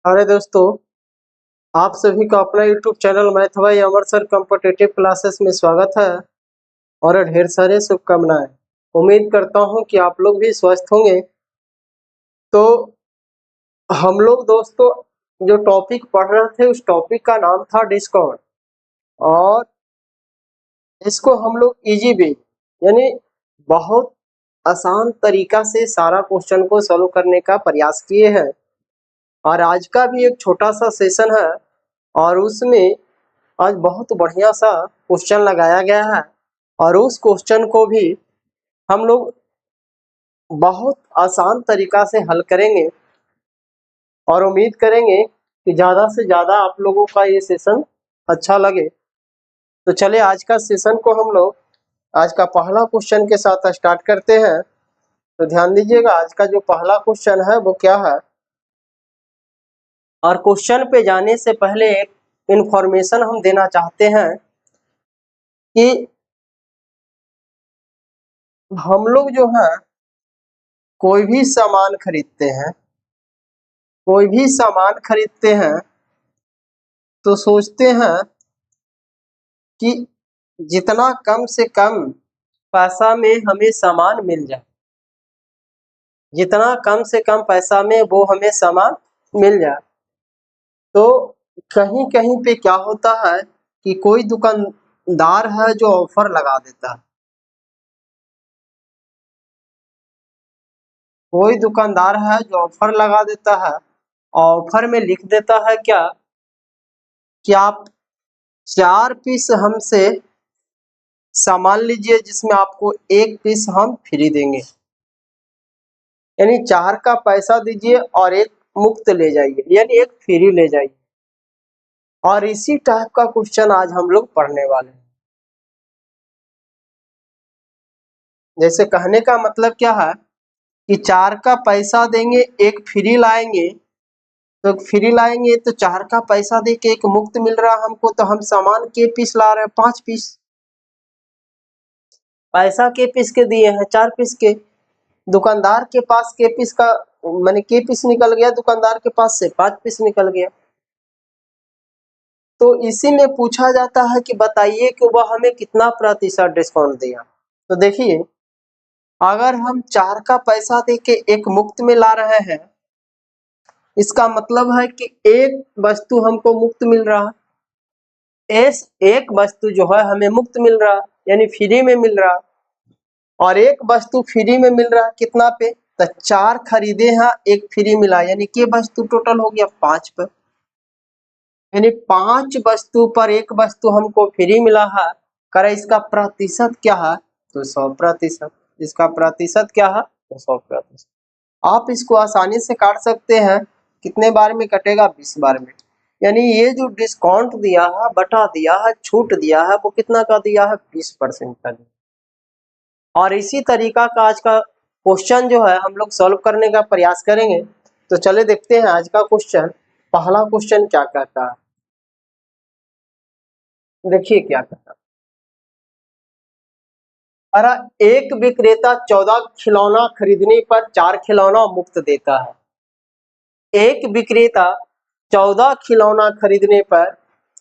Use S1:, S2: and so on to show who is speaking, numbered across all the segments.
S1: अरे दोस्तों, आप सभी का अपना यूट्यूब चैनल मैथ बाय अमर सर कॉम्पिटिटिव क्लासेस में स्वागत है और ढेर सारे शुभकामनाएं। उम्मीद करता हूं कि आप लोग भी स्वस्थ होंगे। तो हम लोग दोस्तों जो टॉपिक पढ़ रहे थे उस टॉपिक का नाम था डिस्काउंट, और इसको हम लोग इजी वे यानी बहुत आसान तरीका से सारा क्वेश्चन को सॉल्व करने का प्रयास किए हैं। और आज का भी एक छोटा सा सेशन है और उसमें आज बहुत बढ़िया सा क्वेश्चन लगाया गया है और उस क्वेश्चन को भी हम लोग बहुत आसान तरीका से हल करेंगे और उम्मीद करेंगे कि ज़्यादा से ज़्यादा आप लोगों का ये सेशन अच्छा लगे। तो चलिए आज का सेशन को हम लोग आज का पहला क्वेश्चन के साथ स्टार्ट करते हैं। तो ध्यान दीजिएगा, आज का जो पहला क्वेश्चन है वो क्या है। और क्वेश्चन पे जाने से पहले एक इंफॉर्मेशन हम देना चाहते हैं कि हम लोग जो है कोई भी सामान खरीदते हैं, कोई भी सामान खरीदते हैं तो सोचते हैं कि जितना कम से कम पैसा में हमें सामान मिल जाए, जितना कम से कम पैसा में वो हमें सामान मिल जाए। तो कहीं कहीं पे क्या होता है कि कोई दुकानदार है जो ऑफर लगा देता है, कोई दुकानदार है जो ऑफर लगा देता है। ऑफर में लिख देता है क्या कि आप 4 पीस हमसे सामान लीजिए जिसमें आपको 1 पीस हम फ्री देंगे, यानी 4 का पैसा दीजिए और 1 मुफ्त ले जाइए, यानी 1 फ्री ले जाइए। और इसी टाइप का क्वेश्चन आज हम लोग पढ़ने वाले हैं। जैसे कहने का मतलब क्या है कि 4 का पैसा देंगे 1 फ्री लाएंगे, तो फ्री लाएंगे तो 4 का पैसा दे के 1 मुफ्त मिल रहा है हमको, तो हम सामान के पीस ला रहे हैं 5 पीस। पैसा के पीस के दिए हैं 4 पीस के, दुकानदार के पास के पीस का माने के पीस निकल गया, दुकानदार के पास से 5 पीस निकल गया। तो इसी में पूछा जाता है कि बताइए कि वह हमें कितना प्रतिशत डिस्काउंट दिया। तो देखिए, अगर हम 4 का पैसा देके 1 मुफ्त में ला रहे हैं, इसका मतलब है कि एक वस्तु हमको मुफ्त मिल रहा है। इस एक वस्तु जो है हमें मुफ्त मिल रहा है, यानी फ्री में मिल रहा है। और एक वस्तु फ्री में मिल रहा है कितना पे, तो 4 खरीदे हैं 1 फ्री मिला, यानी कि वस्तु टोटल हो गया 5 पर, यानी 5 वस्तु पर 1 वस्तु हमको फ्री मिला है। करे इसका प्रतिशत क्या है, तो 100%। इसका प्रतिशत क्या है, तो 100%। आप इसको आसानी से काट सकते हैं, कितने बार में कटेगा, 20 बार में। यानी ये जो डिस्काउंट दिया है, बटा दिया है, छूट दिया है, वो कितना का दिया है, 20% का दिया। और इसी तरीका का आज का क्वेश्चन जो है हम लोग सॉल्व करने का प्रयास करेंगे। तो चले देखते हैं आज का क्वेश्चन, पहला क्वेश्चन क्या कहता है। देखिए क्या कहता है। अरे, एक विक्रेता 14 खिलौना खरीदने पर 4 खिलौना मुफ्त देता है। एक विक्रेता 14 खिलौना खरीदने पर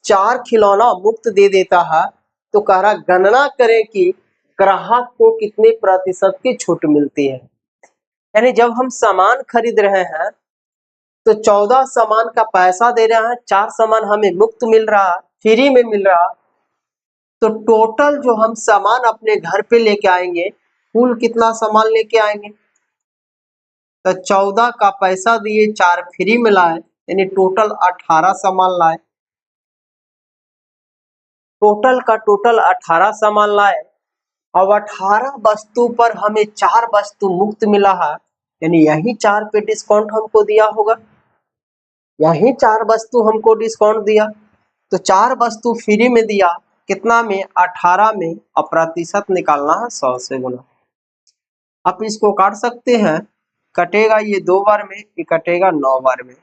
S1: 4 खिलौना मुफ्त दे देता है। तो कह रहा गणना करें कि ग्राहक को कितने प्रतिशत की छूट मिलती है। यानी जब हम सामान खरीद रहे हैं तो 14 सामान का पैसा दे रहे हैं, 4 सामान हमें मुफ्त मिल रहा, फ्री में मिल रहा। तो टोटल जो हम सामान अपने घर पे लेके आएंगे, कुल कितना सामान लेके आएंगे, तो 14 का पैसा दिए, 4 फ्री में लाए, यानी टोटल 18 सामान लाए। टोटल का टोटल 18 सामान लाए। अब 18 वस्तु पर हमें 4 वस्तु मुफ्त मिला है, यानी यही 4 पे डिस्काउंट हमको दिया होगा, यही 4 वस्तु हमको डिस्काउंट दिया। तो 4 वस्तु फ्री में दिया, कितना में, 18 में। अब प्रतिशत निकालना है 100 से गुना। आप इसको काट सकते हैं, कटेगा ये 2 बार में, ये कटेगा 9 बार में,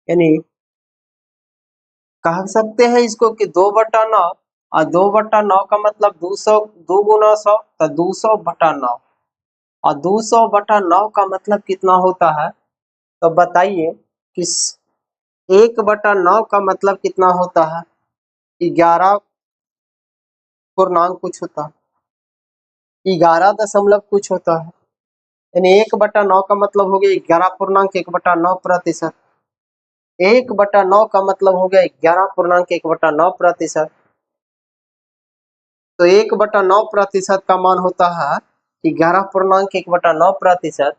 S1: यानी कह सकते हैं इसको कि 2/9। और 2/9 का मतलब 200, 2 गुना 100, तो 200/9। और 200/9 का मतलब कितना होता है, तो बताइए कि 1/9 का मतलब कितना होता है? 11 पूर्णांक कुछ होता है, 11 दशमलव कुछ होता है। यानी 1/9 का मतलब हो गया 11.1/9%। 1/9 का मतलब हो गया 11.1/9%। तो 1/9% का मान होता है 11.1/9%।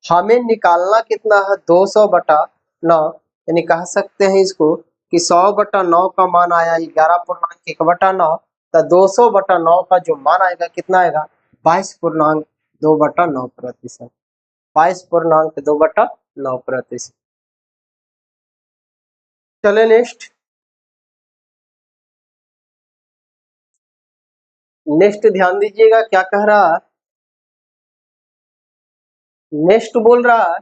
S1: हमें निकालना कितना है? 200/9। यानी कह सकते हैं इसको कि 100/9 का मान आया 11.1/9। तो 200/9 का जो मान आएगा कितना आएगा? 22.2/9%। 22.2/9%। चले नेक्स्ट। नेक्स्ट ध्यान दीजिएगा क्या कह रहा है। नेक्स्ट बोल रहा है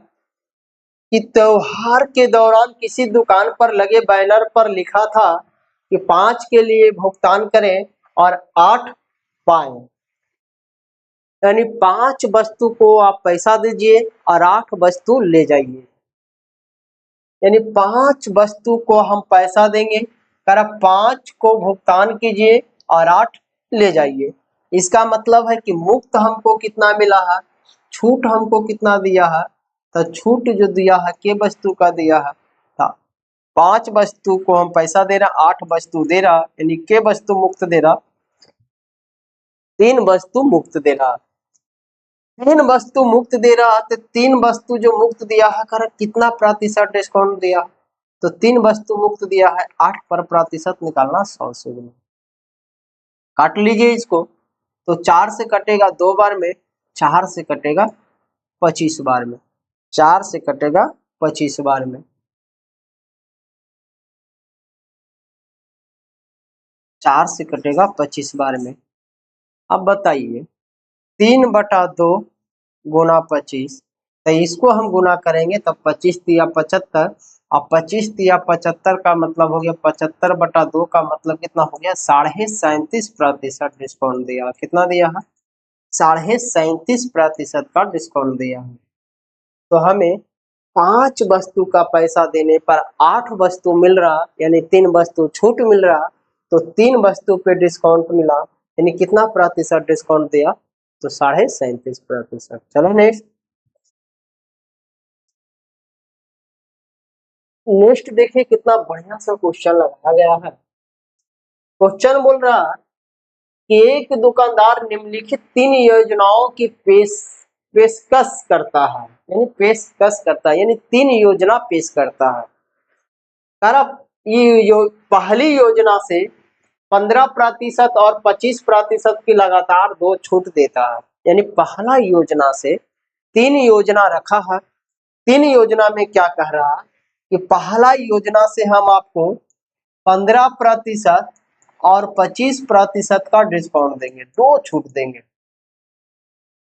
S1: कि त्योहार के दौरान किसी दुकान पर लगे बैनर पर लिखा था कि 5 के लिए भुगतान करें और 8 पाएं। यानी 5 वस्तु को आप पैसा दीजिए और 8 वस्तु ले जाइए। यानी 5 वस्तु को हम पैसा देंगे, कर 5 को भुगतान कीजिए और 8 ले जाइए। इसका मतलब है कि मुफ्त हमको कितना मिला है, छूट हमको कितना दिया है। तो छूट जो दिया है के वस्तु का दिया है, तो 5 वस्तु को हम पैसा दे रहा, 8 वस्तु दे रहा, यानी के वस्तु मुफ्त दे रहा, 3 वस्तु मुफ्त दे रहा। 3 वस्तु मुफ्त दे रहा, तो 3 वस्तु जो मुफ्त दिया है कर कितना प्रतिशत डिस्काउंट दिया? तो 3 वस्तु मुफ्त दिया है, 8 पर प्रतिशत निकालना 100 से गुना। काट लीजिए इसको, तो 4 से कटेगा 2 बार में, 4 से कटेगा 25 बार में, 4 से कटेगा 25 बार में, 4 से कटेगा 25 बार में। अब बताइए 3/2 गुना 25, तो इसको हम गुना करेंगे तब 25 तिया 75। अब 25 तिया 75 का मतलब हो गया 75/2 का मतलब कितना हो गया? 37.5% डिस्काउंट दिया। कितना दिया है? 37.5% का डिस्काउंट दिया है। तो हमें 5 वस्तु का पैसा देने पर 8 वस्तु मिल रहा, यानी 3 वस्तु छूट मिल रहा। तो 3 वस्तु पे डिस्काउंट मिला, यानी कितना प्रतिशत डिस्काउंट दिया? तो 37.5%। चलो नेक्स्ट। नेक्स्ट देखिए कितना बढ़िया सा क्वेश्चन लगाया गया है। क्वेश्चन बोल रहा है कि एक दुकानदार निम्नलिखित 3 योजनाओं की पेशकश करता है, यानी पेशकश करता है, यानी 3 योजना पेश करता है। ये पहली योजना से 15% और 25% की लगातार 2 छूट देता है। यानी पहला योजना से 3 योजना रखा है। 3 योजना में क्या कह रहा है कि पहला योजना से हम आपको 15% और 25% का डिस्काउंट देंगे, 2 छूट देंगे।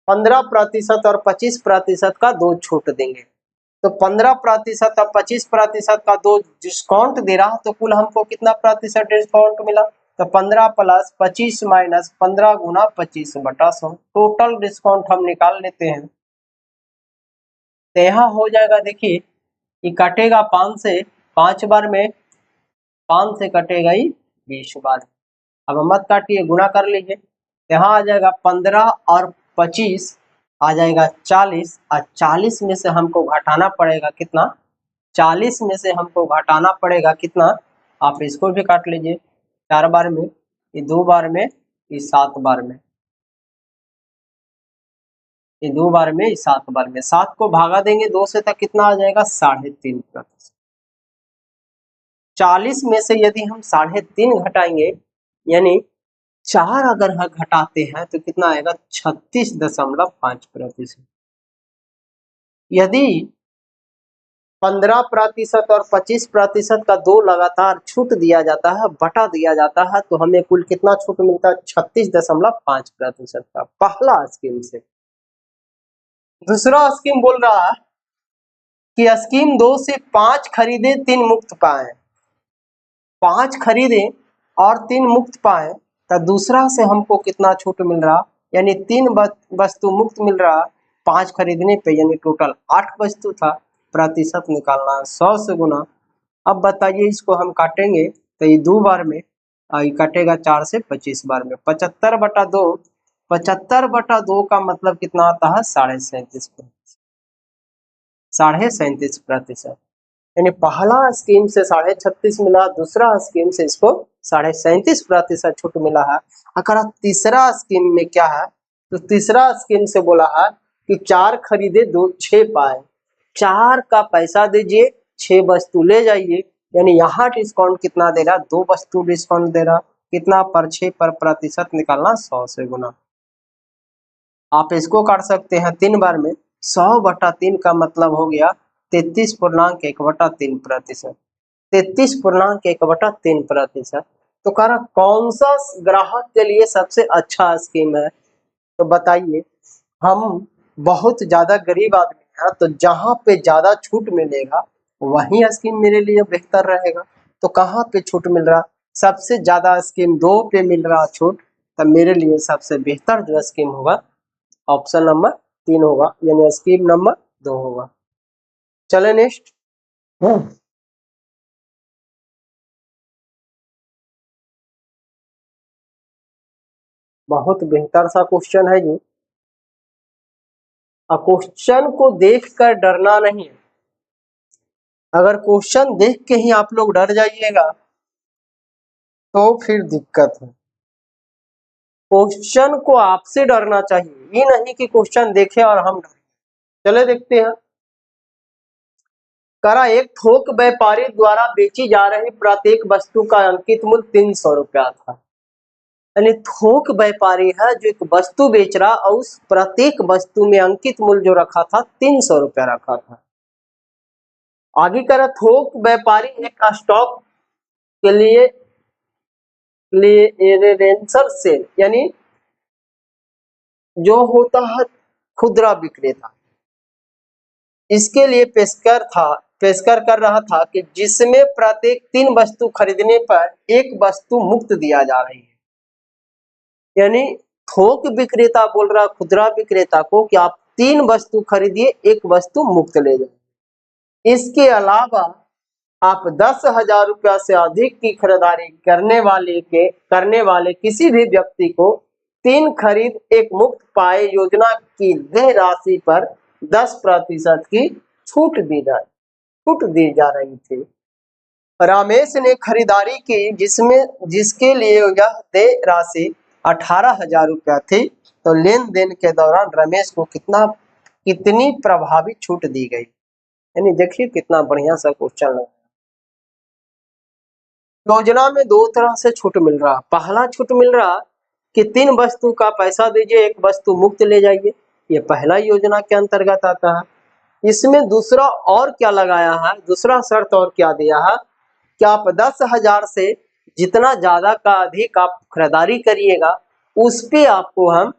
S1: 15% और 25% का 2 छूट देंगे। तो 15% और 25% का 2 डिस्काउंट दे रहा, तो कुल हमको कितना प्रतिशत डिस्काउंट मिला? तो 15 प्लस 25 माइनस 15 गुना 25/100। टोटल डिस्काउंट हम निकाल लेते हैं। तो यहाँ हो जाएगा, देखिए ये कटेगा 5 से 5 बार में, 5 से कटेगा ही 20 बार। अब मत काटिए, गुना कर लीजिए। यहाँ आ जाएगा 15 और 25 आ जाएगा 40, और 40 में से हमको घटाना पड़ेगा कितना? 40 में से हमको घटाना पड़ेगा कितना? आप इसको भी काट लीजिए, 4 बार में, ये 2 बार में, ये 7 बार में, ये 2 बार में, ये 7 बार में। 7 को भागा देंगे 2 से, तक कितना आ जाएगा? 3.5%। 40 में से यदि हम 3.5 घटाएंगे, यानी 4 अगर हम घटाते हैं तो कितना आएगा? 36.5%। यदि 15% और 25% का 2 लगातार छूट दिया जाता है, बटा दिया जाता है, तो हमें कुल कितना छूट मिलता है? 36.5% का, पहला स्कीम से। दूसरा स्कीम बोल रहा है कि स्कीम 2 से 5 खरीदे 3 मुफ्त पाए। 5 खरीदे और 3 मुफ्त पाए, तो दूसरा से हमको कितना छूट मिल रहा? यानी 3 वस्तु मुफ्त मिल रहा, 5 खरीदने पे, यानी टोटल 8 वस्तु था। प्रतिशत निकालना 100 से गुना, अब बताइए इसको हम काटेंगे तो ये 2 बार में ये कटेगा 4 से 25 बार में 75/2। 75/2 का मतलब कितना आता है 37.5%। 37.5%। यानी पहला स्कीम से 36.5 मिला, दूसरा स्कीम से इसको 37.5% छूट मिला है। अगर तीसरा स्कीम में क्या है तो तीसरा स्कीम से बोला है कि 4 खरीदे 2 6 पाए, 4 का पैसा दीजिए 6 वस्तु ले जाइए। यानी यहाँ डिस्काउंट कितना दे रहा, 2 वस्तु डिस्काउंट दे रहा। कितना पर 6 पर प्रतिशत निकालना 100 से गुना। आप इसको काट सकते हैं 3 बार में। 100/3 का मतलब हो गया 33.1/3%। 33.1/3%। तो कह रहा कौन सा ग्राहक के लिए सबसे अच्छा स्कीम है, तो बताइए। हम बहुत ज्यादा गरीब आदमी हैं, तो जहाँ पे ज्यादा छूट मिलेगा वही स्कीम मेरे लिए बेहतर रहेगा। तो कहाँ पे छूट मिल रहा, सबसे ज्यादा स्कीम 2 पे मिल रहा छूट, तब मेरे लिए सबसे बेहतर जो स्कीम होगा ऑप्शन नंबर 3 होगा, यानी स्कीम नंबर 2 होगा। चले नेक्स्ट। बहुत बेहतर सा क्वेश्चन है ये। क्वेश्चन को देखकर डरना नहीं है। अगर क्वेश्चन देख के ही आप लोग डर जाइएगा तो फिर दिक्कत है। क्वेश्चन को आपसे डरना चाहिए, ये नहीं कि क्वेश्चन देखे और हम डरे। चले देखते हैं। करा एक थोक व्यापारी द्वारा बेची जा रही प्रत्येक वस्तु का अंकित मूल्य 300 रुपया था। यानी थोक व्यापारी है जो एक वस्तु बेच रहा और उस प्रत्येक वस्तु में अंकित मूल्य जो रखा था 300 रुपया रखा था। आगे करा थोक व्यापारी एक स्टॉक के लिए रेफरेंस सेल, यानी जो होता है खुदरा विक्रेता, इसके लिए पेशकर कर रहा था कि जिसमें प्रत्येक 3 वस्तु खरीदने पर एक वस्तु मुफ्त दिया जा रही है। यानी थोक विक्रेता बोल रहा खुदरा विक्रेता को कि आप 3 वस्तु खरीदिए, एक वस्तु मुफ्त ले जाए। इसके अलावा आप 10,000 रुपया से अधिक की खरीदारी करने वाले किसी भी व्यक्ति को 3 खरीद एक मुफ्त पाए योजना की देय राशि पर 10% की छूट दी जा रही थी। रमेश ने खरीदारी की जिसके लिए यह देय राशि 18,000 रुपया थी। तो लेन देन के दौरान रमेश को कितनी प्रभावी छूट दी गई। यानी देखिए कितना बढ़िया सा क्वेश्चन लगा। योजना में 2 तरह से छूट मिल रहा। पहला छूट मिल रहा कि 3 वस्तु का पैसा दीजिए, एक वस्तु मुफ्त ले जाइए, ये पहला योजना के अंतर्गत आता है। इसमें दूसरा और क्या लगाया है, दूसरा शर्त और क्या दिया है कि आप 10,000 से जितना ज्यादा का अधिक आप खरीदारी करिएगा उस पे आपको हम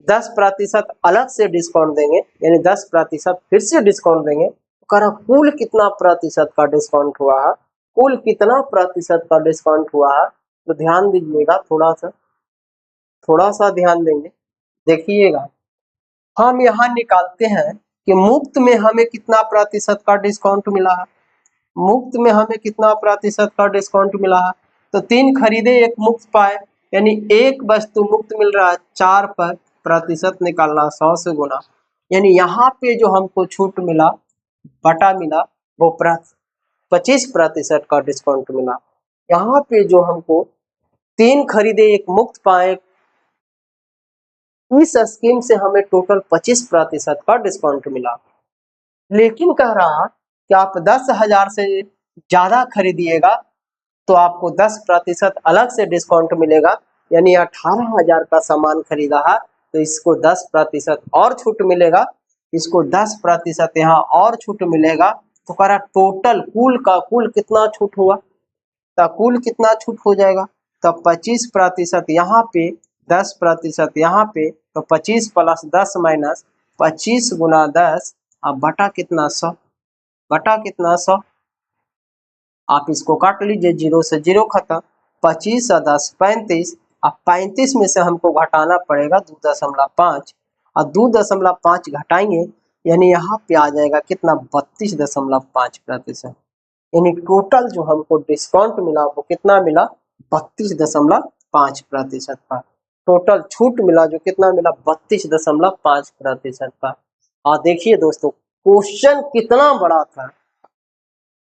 S1: 10% अलग से डिस्काउंट देंगे, यानी 10% फिर से डिस्काउंट देंगे। तो कुल कितना प्रतिशत का डिस्काउंट हुआ है, कुल कितना प्रतिशत का डिस्काउंट हुआ है, तो ध्यान दीजिएगा, थोड़ा सा ध्यान देंगे, देखिएगा। हम यहाँ निकालते हैं कि मुफ्त में हमें कितना प्रतिशत का डिस्काउंट मिला है। मुफ्त में हमें कितना प्रतिशत का डिस्काउंट मिला है, तो 3 खरीदे एक मुफ्त पाए, यानी एक वस्तु मुफ्त मिल रहा है, 4 पर प्रतिशत निकालना 100 से गुना। यानी यहाँ पे जो हमको छूट मिला बटा मिला वो 25% का डिस्काउंट मिला। यहाँ पे जो हमको 3 खरीदे एक मुफ्त पाए, इस स्कीम से हमें टोटल 25% का डिस्काउंट मिला। लेकिन कह रहा कि आप 10,000 से ज्यादा खरीदिएगा तो आपको 10% अलग से डिस्काउंट मिलेगा। यानी 18,000 का सामान खरीदा है तो इसको 10% और छूट मिलेगा, इसको 10% यहाँ और छूट मिलेगा। तो कह रहा टोटल कुल कितना छूट हुआ, तो कुल कितना छूट हो जाएगा, तो 25% यहाँ पे, 10% यहाँ पे, तो 25 प्लस 10 माइनस 25 गुना 10 अब बटा कितना 100, बटा कितना 100। आप इसको काट लीजिए, 0 से 0 खत्म, 25 और 10 35। अब 35 में से हमको घटाना पड़ेगा 2.5 और 2.5 घटाएंगे, यानी यहाँ पे आ जाएगा कितना 32.5%। यानी टोटल जो हमको डिस्काउंट मिला वो कितना मिला, 32.5% का। टोटल छूट मिला जो कितना मिला, 32.5% का। और देखिए दोस्तों, क्वेश्चन कितना बड़ा था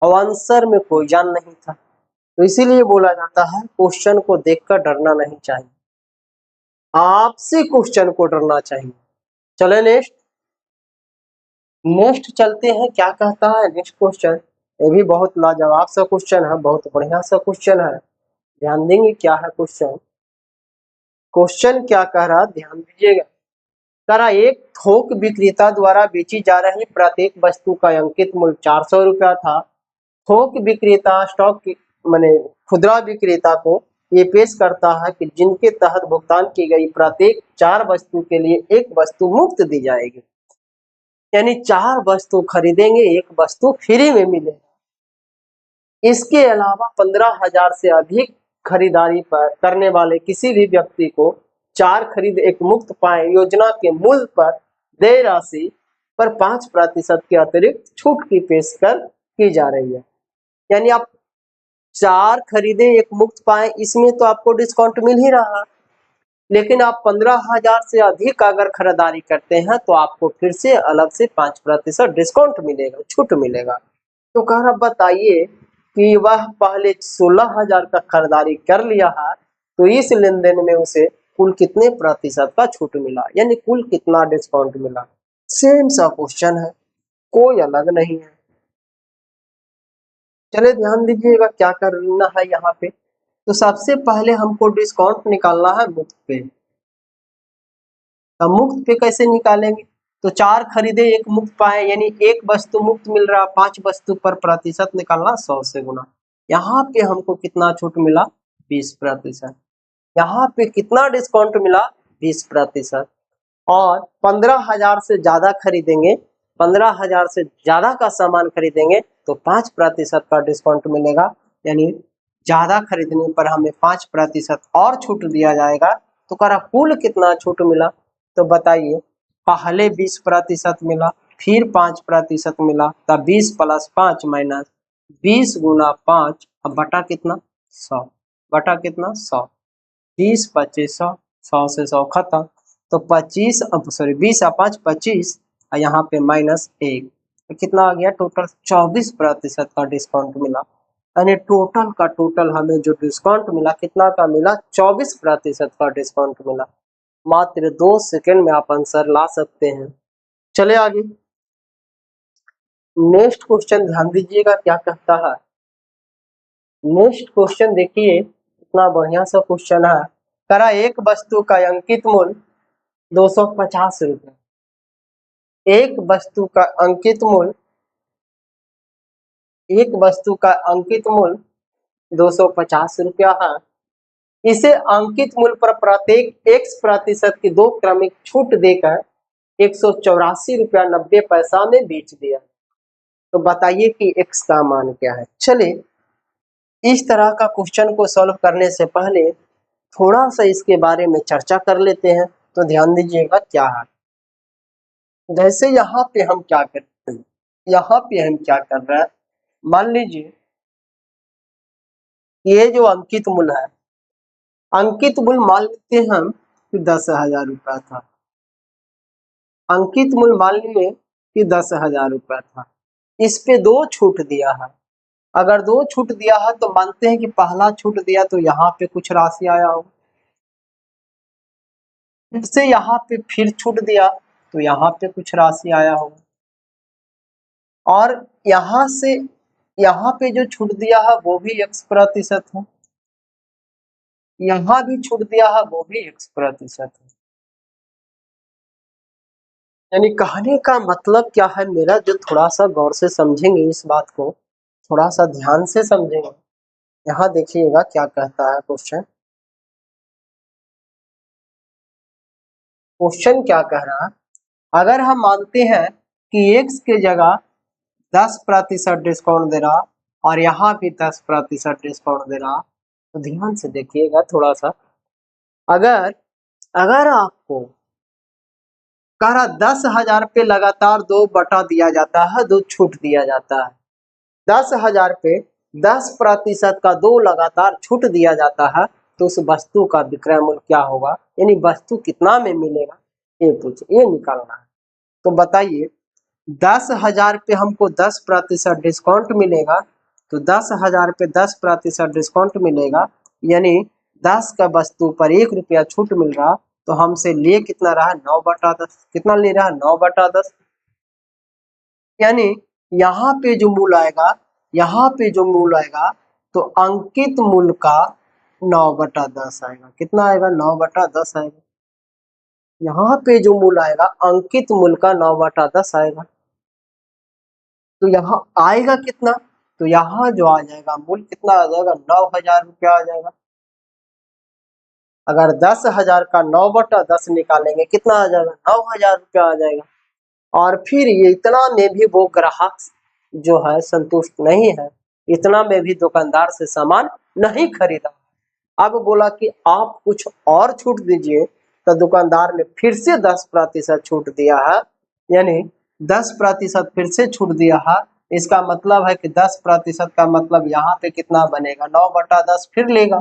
S1: और आंसर में कोई जान नहीं था, तो इसीलिए बोला जाता है क्वेश्चन को देखकर डरना नहीं चाहिए, आपसे क्वेश्चन को डरना चाहिए। चले नेक्स्ट चलते हैं, क्या कहता है नेक्स्ट क्वेश्चन। ये भी बहुत लाजवाब सा क्वेश्चन है, बहुत बढ़िया सा क्वेश्चन है, ध्यान देंगे क्या है क्वेश्चन। क्वेश्चन क्या कह रहा, ध्यान दीजिएगा। कह रहा, एक थोक विक्रेता द्वारा बेची जा रही प्रत्येक वस्तु का अंकित मूल्य 400 रुपया था। थोक विक्रेता स्टॉक माने खुदरा विक्रेता को ये पेश करता है कि जिनके तहत भुगतान की गई प्रत्येक 4 वस्तु के लिए एक वस्तु मुफ्त दी जाएगी, यानी 4 वस्तु खरीदेंगे 1 वस्तु फ्री में मिलेगी। इसके अलावा 15,000 से अधिक खरीदारी पर करने वाले किसी भी व्यक्ति को 4 खरीद 1 मुफ्त पाए योजना के मूल्य पर देय राशि पर 5% के अतिरिक्त छूट की पेशकश की जा रही है। यानी आप 4 खरीदे 1 मुफ्त पाए, इसमें तो आपको डिस्काउंट मिल ही रहा, लेकिन आप 15,000 से अधिक अगर खरीदारी करते हैं तो आपको फिर से अलग से 5% डिस्काउंट मिलेगा, छूट मिलेगा। तो कह रहा, बताइए कि वह पहले 16,000 का खरीदारी कर लिया है, तो इस लेन देन में उसे कुल कितने प्रतिशत का छूट मिला, यानी कुल कितना डिस्काउंट मिला। सेम सा क्वेश्चन है, कोई अलग नहीं है। चले ध्यान दीजिएगा क्या करना है यहाँ पे। तो सबसे पहले हमको डिस्काउंट निकालना है मुफ्त पे। तो मुफ्त पे कैसे निकालेंगे, तो 4 खरीदे 1 मुफ्त पाए, यानी 1 वस्तु मुफ्त मिल रहा, 5 वस्तु पर प्रतिशत निकालना 100 से गुना। यहाँ पे हमको कितना छूट मिला, 20%। यहाँ पे कितना डिस्काउंट मिला, 20%। और 15,000 से ज्यादा खरीदेंगे, 15,000 से ज्यादा का सामान खरीदेंगे तो 5% का डिस्काउंट मिलेगा, यानी ज्यादा खरीदने पर हमें 5% और छूट दिया जाएगा। तो करा कुल कितना छूट मिला, तो बताइए। पहले 20% मिला, फिर 5% मिला, तब 20 + 5 माइनस 20 गुना 5, अब बटा कितना 100, बटा कितना 100, 20 25 100, 100 से 100 खत्म। तो 25 सॉरी 20 और 5 25 और यहाँ पे -1, तो कितना आ गया टोटल 24% का डिस्काउंट मिला। यानी टोटल का टोटल हमें जो डिस्काउंट मिला कितना का मिला, 24% का डिस्काउंट मिला। मात्र 2 सेकंड में आप आंसर ला सकते हैं। चले आगे, नेक्स्ट क्वेश्चन ध्यान दीजिएगा क्या कहता है। नेक्स्ट क्वेश्चन देखिए, कितना बढ़िया सा क्वेश्चन है। करा, एक वस्तु का अंकित मूल्य 250 रुपये, एक वस्तु का अंकित मूल्य, एक वस्तु का अंकित मूल्य 250 रुपया है। इसे अंकित मूल्य पर प्रत्येक x% की 2 क्रमिक छूट देकर 184 रुपया 90 पैसा में बेच दिया। तो बताइए कि x का मान क्या है। चलिए, इस तरह का क्वेश्चन को सॉल्व करने से पहले थोड़ा सा इसके बारे में चर्चा कर लेते हैं। तो ध्यान दीजिएगा क्या है। जैसे यहाँ पे हम क्या करते हैं, यहाँ पे हम क्या कर रहे हैं, मान लीजिए ये जो अंकित मूल्य है, अंकित मूल्य मान लेते हैं हम कि 10,000 रुपया था। अंकित मूल्य मान लिए कि 10,000 रुपया था। इस पे 2 छूट दिया है। अगर 2 छूट दिया है तो मानते हैं कि पहला छूट दिया तो यहाँ पे कुछ राशि आया हो, फिर से यहाँ पे फिर छूट दिया तो यहाँ पे कुछ राशि आया हो, और यहाँ से यहाँ पे जो छूट दिया है वो भी x% है, यहाँ भी छूट दिया है वो भी x% है। यानी कहने का मतलब क्या है मेरा, जो थोड़ा सा गौर से समझेंगे इस बात को, थोड़ा सा ध्यान से समझेंगे। यहाँ देखिएगा क्या कहता है क्वेश्चन। क्वेश्चन क्या कह रहा है, अगर हम मानते हैं कि x के जगह 10% डिस्काउंट दे रहा और यहाँ भी 10% डिस्काउंट दे रहा, तो ध्यान से देखिएगा थोड़ा सा। अगर अगर आपको कह रहा 10,000 पे लगातार 2 बटा दिया जाता है, 2 छूट दिया जाता है, 10,000 पे 10% का 2 लगातार छूट दिया जाता है तो उस वस्तु का विक्रय मूल्य क्या होगा, यानी वस्तु कितना में मिलेगा, ये निकालना है। तो बताइए 10,000 पे हमको 10% डिस्काउंट मिलेगा, तो 10,000 पे 10% डिस्काउंट मिलेगा, यानी 10 का वस्तु पर 1 रुपया छूट मिल रहा, तो हमसे लिए कितना रहा 9/10। कितना ले रहा 9/10, यानी यहाँ पे जो मूल आएगा, यहाँ पे जो मूल आएगा तो अंकित मूल का 9/10 आएगा। कितना आएगा 9/10 आएगा। यहाँ पे जो मूल आएगा अंकित मूल का 9/10 आएगा। तो यहाँ आएगा कितना, तो यहाँ जो आ जाएगा मूल कितना आ जाएगा 9,000 रुपया आ जाएगा। अगर 10,000 का 9/10 निकालेंगे कितना आ जाएगा 9,000 रुपया आ जाएगा। और फिर ये इतना में भी वो ग्राहक जो है संतुष्ट नहीं है, इतना में भी दुकानदार से सामान नहीं खरीदा। अब बोला कि आप कुछ और छूट दीजिए, तो दुकानदार ने फिर से 10% छूट दिया है, यानी 10% फिर से छूट दिया है। इसका मतलब है कि 10% का मतलब यहाँ पे कितना बनेगा 9/10 फिर लेगा।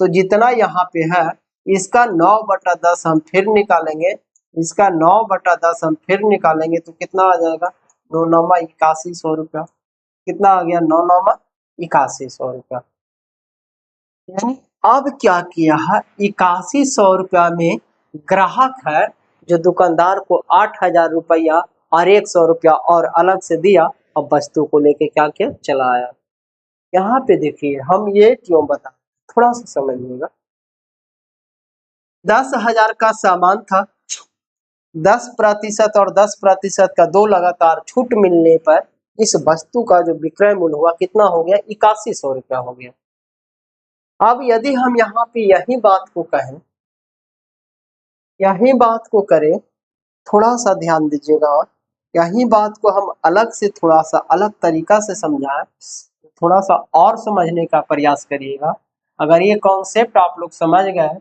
S1: तो जितना यहाँ पे है इसका 9/10 हम फिर निकालेंगे, इसका 9/10 हम फिर निकालेंगे तो कितना आ जाएगा 9×9=8100 रुपया। कितना आ गया 9×9=8100 रुपया। यानी अब क्या किया है 8100 रुपया में ग्राहक है जो दुकानदार को 8,000 रुपया और 100 रुपया और अलग से दिया और वस्तु को लेके क्या किया चला आया। यहाँ पे देखिए हम ये क्यों बता, थोड़ा सा समझिएगा। 10,000 का सामान था, 10% और 10% का 2 लगातार छूट मिलने पर इस वस्तु का जो विक्रय मूल्य हुआ कितना हो गया 8100 रुपया हो गया। अब यदि हम यहाँ पे यही बात को कहें, यही बात को करें, थोड़ा सा ध्यान दीजिएगा, और यही बात को हम अलग से थोड़ा सा अलग तरीका से समझाएं, थोड़ा सा और समझने का प्रयास करिएगा। अगर ये कॉन्सेप्ट आप लोग समझ गए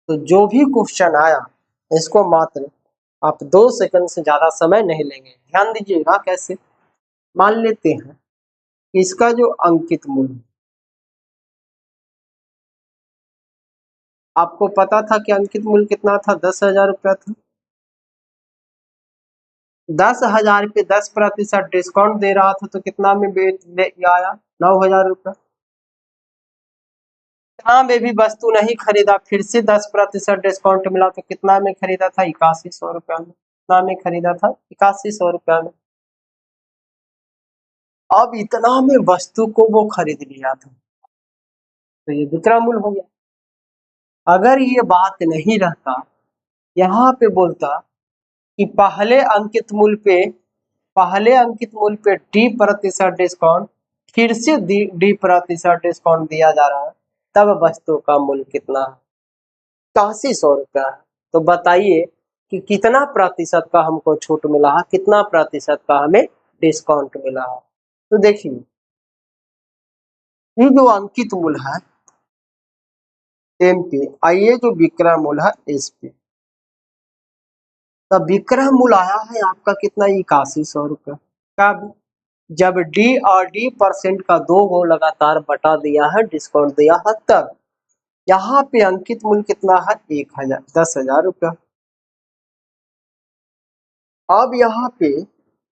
S1: तो जो भी क्वेश्चन आया इसको मात्र आप 2 सेकंड से ज्यादा समय नहीं लेंगे। ध्यान दीजिएगा कैसे। मान लेते हैं इसका जो अंकित मूल्य, आपको पता था कि अंकित मूल्य कितना था 10,000 रुपया था। 10,000 पे 10% डिस्काउंट दे रहा था तो कितना में आया 9,000 रुपया। इतना में भी वस्तु नहीं खरीदा, फिर से 10% डिस्काउंट मिला तो कितना में खरीदा था 8100 रुपया में। कितना में खरीदा था 8100 रुपया में। अब इतना में वस्तु को वो खरीद लिया था तो ये विक्रय मूल्य हो गया। अगर ये बात नहीं रहता, यहाँ पे बोलता कि पहले अंकित मूल्य पे D% डिस्काउंट, फिर से D% डिस्काउंट दिया जा रहा है, तब वस्तु का मूल्य कितना है 8100 रुपया है। तो बताइए कि कितना प्रतिशत का हमको छूट मिला है, कितना प्रतिशत का हमें डिस्काउंट मिला है। तो देखिए ये जो अंकित मूल्य है M पे, आइए जो विक्रय मूल्य है S पे, तब विक्रय मूल्य आया है आपका कितना 8100 रुपया। कब, जब D और D% का 2 को लगातार बटा दिया है, डिस्काउंट दिया है, तब यहाँ पे अंकित मूल्य कितना है 10,000 रुपया। अब यहाँ पे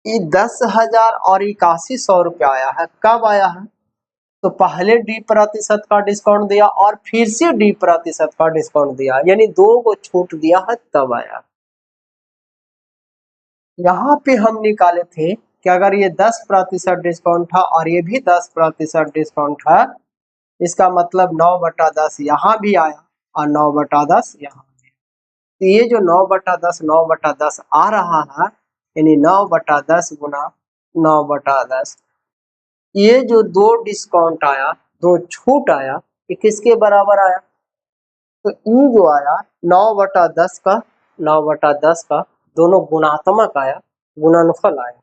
S1: ये 10,000 और 8100 रुपया आया है, कब आया है तो पहले D% का डिस्काउंट दिया और फिर से D% का डिस्काउंट दिया, यानी 2 को छूट दिया है तब आया। यहाँ पे हम निकाले थे कि अगर ये 10% डिस्काउंट था और ये भी 10% डिस्काउंट है, इसका मतलब 9/10 यहाँ भी आया और 9/10 यहाँ भी। तो ये जो 9/10 9/10 आ रहा है, यानी 9/10 गुना 9/10, ये जो 2 डिस्काउंट आया, 2 छूट आया, ये किसके बराबर आया, तो ये जो आया 9/10 का 9/10 का दोनों गुणात्मक आया, गुणनफल आया।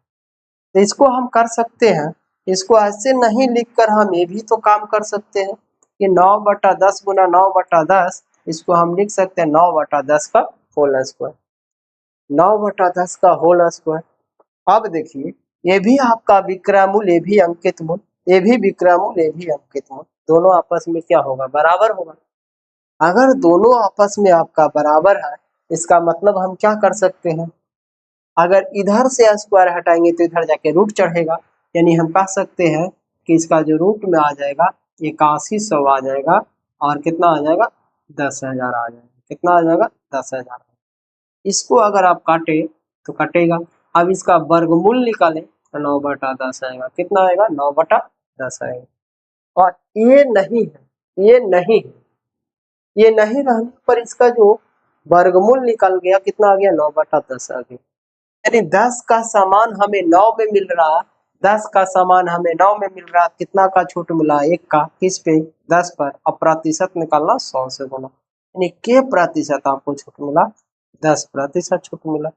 S1: तो इसको हम कर सकते हैं, इसको ऐसे नहीं लिखकर हम ये भी तो काम कर सकते हैं कि 9/10 गुना 9/10, इसको हम लिख सकते हैं 9/10 का होल स्क्वायर, 9/10 का होल स्क्वायर। अब देखिए ये भी आपका विक्रय मूल्य, ये भी अंकित मूल्य, ये भी विक्रय मूल्य, ये भी अंकित मूल्य, दोनों आपस में क्या होगा, बराबर होगा। अगर दोनों आपस में आपका बराबर है, इसका मतलब हम क्या कर सकते हैं, अगर इधर से स्क्वायर हटाएंगे तो इधर जाके रूट चढ़ेगा, यानी हम कह सकते हैं कि इसका जो रूट में आ जाएगा 8100 आ जाएगा, और कितना आ जाएगा, 10,000 आ जाएगा। कितना आ जाएगा, 10,000। इसको अगर आप काटे तो कटेगा। अब इसका वर्गमूल निकालें तो 9/10 आएगा। कितना आएगा, 9/10 आएगा। और ये नहीं है, ये नहीं है, ये नहीं रहने पर इसका जो वर्गमूल निकल गया, कितना आ गया, 9/10 आ गया। यानी 10 का सामान हमें 9 में मिल रहा, 10 का सामान हमें 9 में मिल रहा, कितना का छूट मिला, 1 का, किस पे, 10 पर। अब प्रतिशत निकालना 100 से गुना, यानी के प्रतिशत आपको छूट मिला, 10% छूट मिला।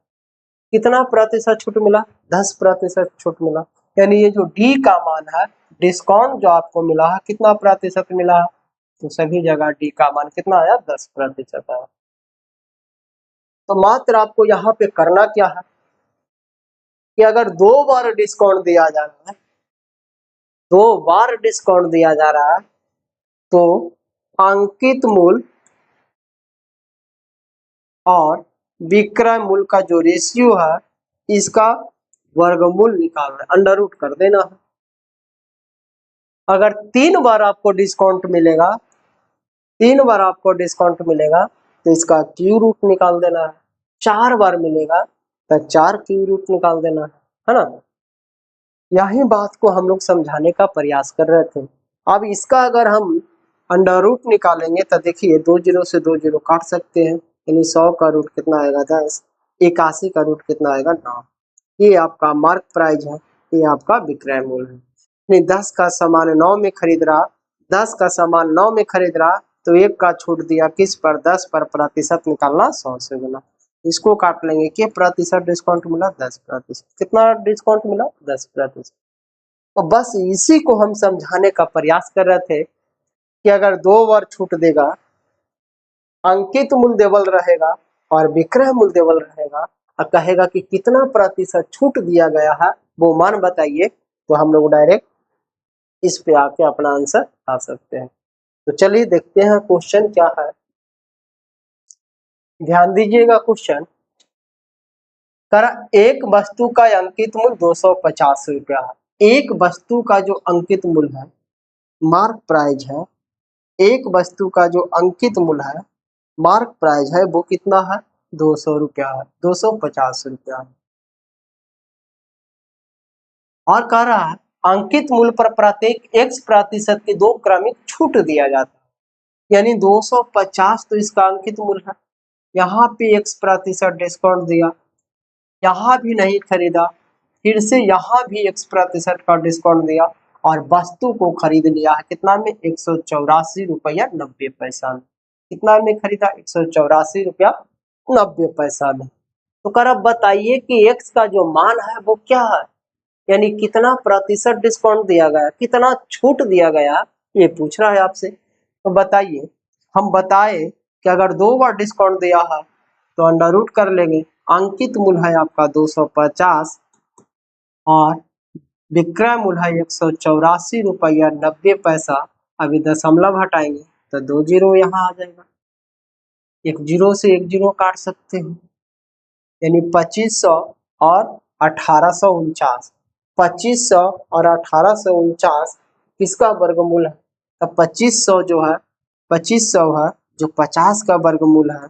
S1: कितना प्रतिशत छूट मिला, 10% छूट मिला। यानी ये जो डी का मान है, डिस्काउंट जो आपको मिला है, कितना प्रतिशत मिला है, तो सभी जगह डी का मान कितना आया, 10% आया। तो मात्र आपको यहाँ पे करना क्या है कि अगर 2 बार डिस्काउंट दिया जा रहा है, 2 बार डिस्काउंट दिया जा रहा है, तो अंकित मूल्य और विक्रय मूल्य का जो रेशियो है, इसका वर्गमूल निकालना है, अंडर रूट कर देना है। अगर 3 बार आपको डिस्काउंट मिलेगा, 3 बार आपको डिस्काउंट मिलेगा, तो इसका क्यू रूट निकाल देना है। 4 बार मिलेगा तो 4 क्यू रूट निकाल देना है ना। यही बात को हम लोग समझाने का प्रयास कर रहे थे। अब इसका अगर हम अंडर रूट निकालेंगे तो देखिए 2 जीरो से 2 जीरो काट सकते हैं, यानी 100 का रूट कितना आएगा, 10। 81 का रूट कितना आएगा, 9। ये आपका मार्क प्राइस है, ये आपका विक्रय मूल्य है। यानी 10 का सामान 9 में खरीद रहा, 10 का सामान 9 में खरीद रहा, तो 1 का छूट दिया किस पर, 10 पर, प्रतिशत निकालना 100 से गुना। इसको काट लेंगे, के प्रतिशत डिस्काउंट मिला, 10%। कितना डिस्काउंट मिला, 10%। तो बस इसी को हम समझाने का प्रयास कर रहे थे कि अगर 2 बार छूट देगा, अंकित मूल्य देवल रहेगा और विक्रय मूल्य देवल रहेगा, और कहेगा कि कितना प्रतिशत छूट दिया गया है, वो मान बताइए, तो हम लोग डायरेक्ट इस पे आके अपना आंसर आ सकते हैं। तो चलिए देखते हैं क्वेश्चन क्या है। ध्यान दीजिएगा क्वेश्चन, कर एक वस्तु का अंकित मूल्य 250 रुपया है। एक वस्तु का जो अंकित मूल्य है, मार्क प्राइस है, एक वस्तु का जो अंकित मूल्य है, मार्क प्राइस है, वो कितना है, 200 रुपया है, 250 रुपया है। और कह रहा है अंकित मूल्य पर प्रत्येक x% की 2 क्रमिक छूट दिया जाता है। यानी 250 तो इसका अंकित मूल्य है, यहाँ पे x% डिस्काउंट दिया, यहाँ भी नहीं खरीदा, फिर से यहाँ भी x% का डिस्काउंट दिया, और वस्तु को खरीद लिया है कितना में, 184 रुपया 90 पैसा में। कितना में खरीदा, 184 रुपया 90 पैसा में। तो कर अब बताइए कि x का जो मान है वो क्या है, यानी कितना प्रतिशत डिस्काउंट दिया गया, कितना छूट दिया गया, ये पूछ रहा है आपसे। तो बताइए, हम बताए कि अगर 2 बार डिस्काउंट दिया है तो अंडर रूट कर लेंगे, अंकित मूल्य है आपका 250 और विक्रय मूल्य है 184 रुपया 90 पैसा। अभी दशमलव हटाएंगे तो 2 जीरो यहाँ आ जाएगा, एक जीरो से एक जीरो काट सकते हैं, यानी 2500 और 1849। 2500 और 1849 किसका वर्गमूल है, तो 2500 जो है, 2500 है जो 50 का वर्गमूल है,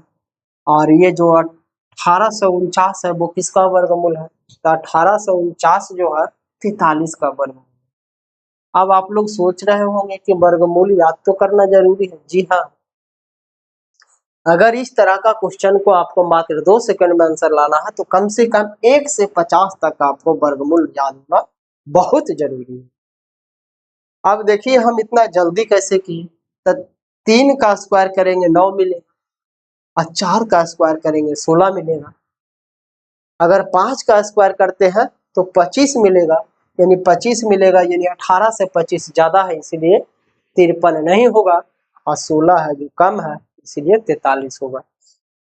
S1: और ये जो 1849 है वो किसका वर्गमूल है, तो 1849 जो है 43 का वर्गमूल। अब आप लोग सोच रहे होंगे कि वर्गमूल याद तो करना जरूरी है। जी हाँ, अगर इस तरह का क्वेश्चन को आपको मात्र 2 सेकंड में आंसर लाना है तो कम से कम 1 से 50 तक आपको वर्गमूल याद होना बहुत जरूरी है। अब देखिए हम इतना जल्दी कैसे किए, तो 3 का स्क्वायर करेंगे 9 मिलेगा, और 4 का स्क्वायर करेंगे 16 मिलेगा। अगर 5 का स्क्वायर करते हैं तो 25 मिलेगा, यानी 25 मिलेगा, यानी 18 से 25 ज्यादा है, इसलिए 53 नहीं होगा, और 16 है जो कम है, इसलिए 43 होगा।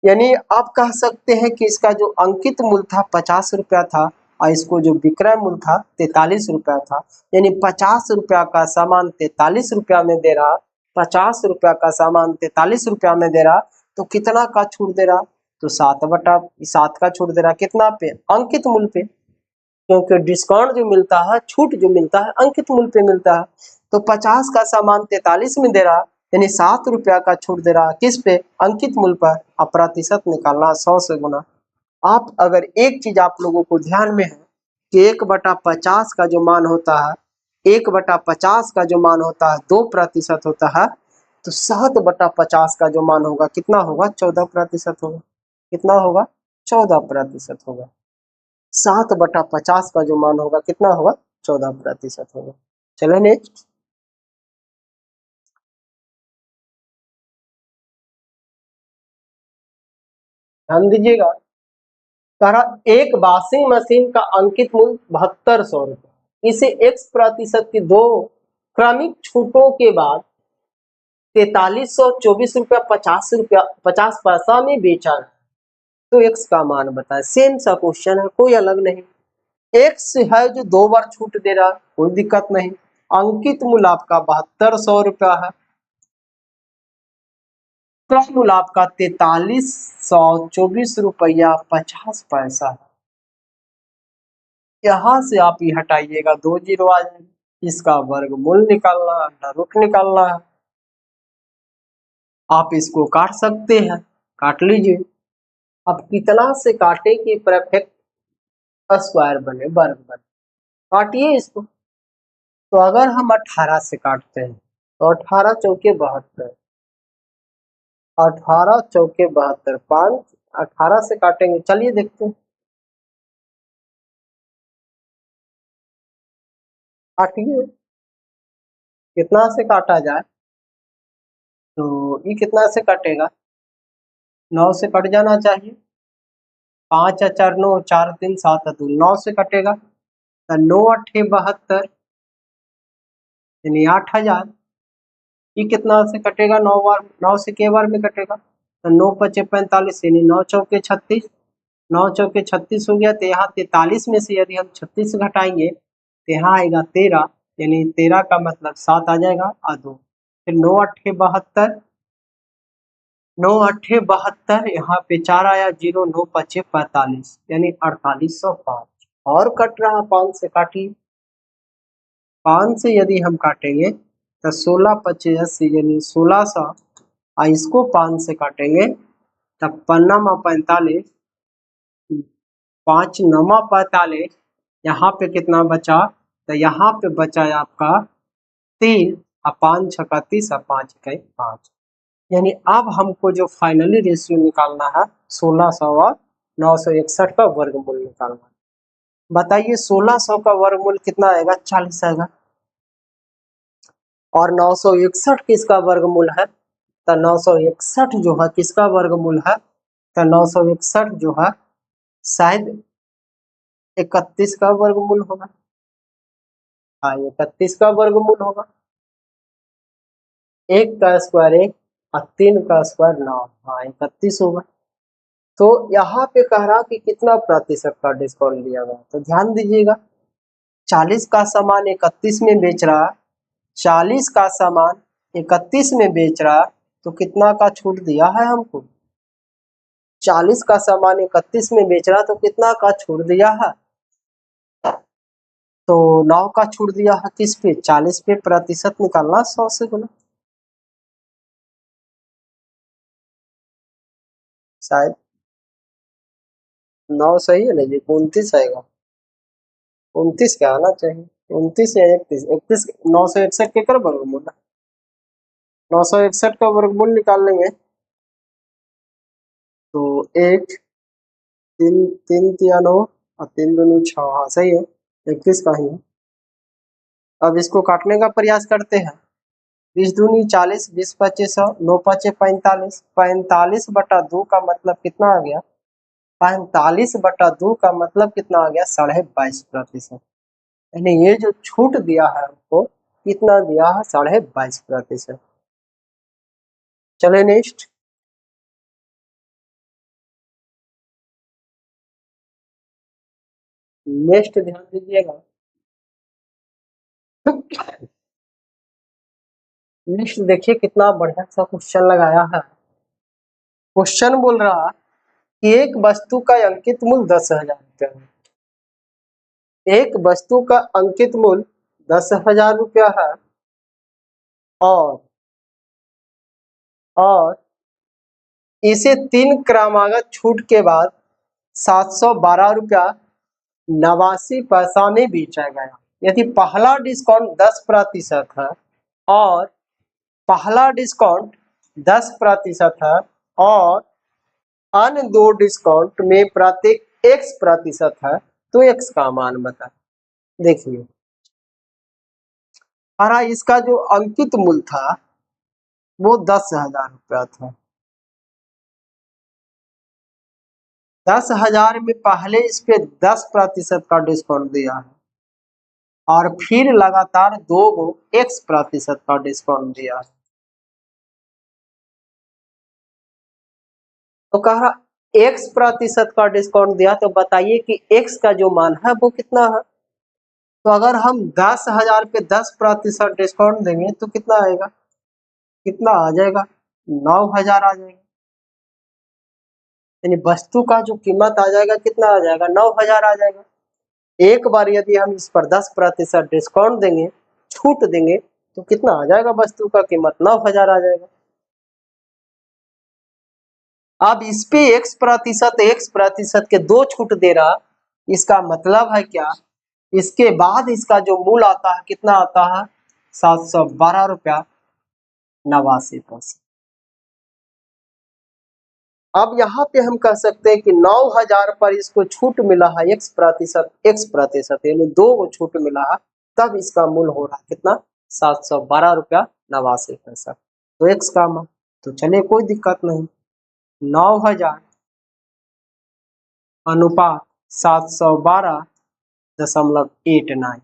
S1: यानी आप कह सकते हैं कि इसका जो अंकित मूल्य था 50 रुपया था, और इसको जो विक्रय मूल्य था 43 रुपया था, यानी 50 रुपया का सामान 43 रुपया में दे रहा, 50 रुपया का सामान 43 रुपया में दे रहा, तो कितना का छूट दे रहा? तो 7/7 का छूट दे रहा। कितना पे? अंकित मूल्य पे, क्योंकि डिस्काउंट जो मिलता है, छूट जो मिलता है अंकित मूल्य पे मिलता है। तो 50 का सामान 43 में दे रहा, यानी 7 रुपया का छूट दे रहा, किस पे? अंकित मूल्य पर। अब प्रतिशत निकालना 100 से गुना। आप अगर एक चीज आप लोगों को ध्यान में है कि 1/50 का जो मान होता है, 1/50 का जो मान होता है 2% होता है, तो 7/50 का जो मान होगा कितना होगा? 14% होगा। कितना होगा? 14% होगा। 7/50 का जो मान होगा कितना होगा? 14% होगा। चलो नेक्स्ट। ध्यान दीजिएगा, कहा एक वॉशिंग मशीन का अंकित मूल्य 7200 रुपये, इसे X% की 2 क्रमिक छूटों के बाद 4324 रुपया 50 पैसा में बेचा है। तो X का मान बताए। सेम सा क्वेश्चन है, कोई अलग नहीं। X है जो 2 बार छूट दे रहा, कोई दिक्कत नहीं। अंकित मूल्य आपका 7200 रुपया है, क्रय मूल्य आपका 4324 रुपया 50 पैसा है। यहाँ से आप ये हटाइएगा, 2 जीरो आ जाएंगे। इसका वर्गमूल निकालना है, अंडर रूट निकालना है। आप इसको काट सकते हैं, काट लीजिए। अब कितना से काटे कि परफेक्ट स्क्वायर बने, वर्ग बने? काटिए इसको। तो अगर हम 18 से काटते हैं तो 18 चौके 72, 18 चौके 72, 5 18 से काटेंगे। चलिए देखते हैं, काटिए कितना से काटा जाए। तो ये कितना से कटेगा? 9 से कट जाना चाहिए। 5 या 4 9, 4 3 7 2, 9 से कटेगा। तो 9 8 72, यानी 8000। ये कितना से कटेगा? 9 बार, 9 से के बार में कटेगा? तो 9 5 45, यानी 9 चौके 36, 9 चौके 36 हो गया। तो यहाँ 43 में से यदि हम 36 घटाएंगे तो यहाँ आएगा 13, यानी 13 का मतलब 7 आ जाएगा और 2। फिर 9 8 72, 9 8 72, यहाँ पे 4 आया 0, 9 5 45, यानी 4805। और कट रहा, 5 से काटिए। 5 से यदि हम काटेंगे तो 16 25 80, यानी 1600, और इसको 5 से काटेंगे तब 5 5 9 45, यहाँ पे कितना बचा? तो यहाँ पे बचा है आपका 3, और 5 6 30, और 5 1 5, यानी अब हमको जो फाइनली रेशियो निकालना है 1600 और 961 का वर्गमूल निकालना है। बताइए 1600 का वर्गमूल कितना आएगा? 40 आएगा। और 961 किसका वर्गमूल है? तो 961 जो है किसका वर्गमूल है? तो 961 जो है शायद 31 का वर्गमूल होगा। हाँ, 31 का वर्गमूल होगा। 1 का स्क्वायर 1 और 3 का स्क्वायर 9, हाँ 31 होगा। तो यहाँ पे कह रहा कि कितना प्रतिशत का डिस्काउंट दिया गया, तो ध्यान दीजिएगा। 40 का सामान 31 में बेच रहा, 40 का सामान 31 में बेच रहा, तो कितना का छूट दिया है हमको? 40 का सामान 31 में बेच रहा तो कितना का छूट दिया है? तो 9 का छूट दिया है किस पे? 40 पे। प्रतिशत निकालना 100 से गुना। शायद 9 सही है ना जी? 29 आएगा। 29 क्या आना चाहिए? 29 या 31? 31। 961 के कर वर्गमूल है। 961 का वर्गमूल निकाल लेंगे तो 1 3 3 तिया 9 और 3 दूनी 6, हाँ सही है, 31 का ही है। अब इसको काटने का प्रयास करते हैं। 20 दूनी 40, 20 पच्चीस 100, 9 पचे 45, 45/2 का मतलब कितना आ गया? 45/2 का मतलब कितना आ गया? 22.5%। यानी ये जो छूट दिया है हमको, कितना दिया है? 22.5%। चले नेक्स्ट। नेक्स्ट ध्यान दीजिएगा। नेक्स्ट देखिए कितना बढ़िया सा क्वेश्चन लगाया है। क्वेश्चन बोल रहा कि एक वस्तु का अंकित मूल्य 10,000 रुपया है। एक वस्तु का अंकित मूल्य 10,000 रुपया है और इसे 3 क्रमागत छूट के बाद 712 रुपया 89 पैसा में बेचा गया। यदि पहला डिस्काउंट 10% है और पहला डिस्काउंट 10% है और अन्य दो डिस्काउंट में प्रत्येक x% है, तो x का मान बता। देखिए हमारा इसका जो अंकित मूल्य था वो 10,000 रुपया था। 10,000 में पहले इस पे 10% का डिस्काउंट दिया है और फिर लगातार 2 x% का डिस्काउंट दिया है। तो कहा x% का डिस्काउंट दिया, तो बताइए कि x का जो मान है वो कितना है। तो अगर हम 10,000 पे 10% डिस्काउंट देंगे तो कितना आएगा, कितना आ जाएगा, 9,000 आ जाएगा। यानी वस्तु का जो कीमत आ जाएगा कितना आ जाएगा, 9,000 आ जाएगा। एक बार यदि हम इस पर 10% डिस्काउंट देंगे, छूट देंगे, तो कितना आ जाएगा, वस्तु का कीमत 9,000 आ जाएगा। अब इस पे x% के 2 छूट दे रहा, इसका मतलब है क्या, इसके बाद इसका जो मूल आता है कितना आता है, 712 रुपया 89 पैसे। अब यहाँ पे हम कह सकते हैं कि 9,000 पर इसको छूट मिला है x% यानी 2 छूट मिला है, तब इसका मूल्य हो रहा है कितना, 712 रुपया 89 पैसा। तो x का मान, तो चलिए कोई दिक्कत नहीं, 9,000 अनुपात 712.89,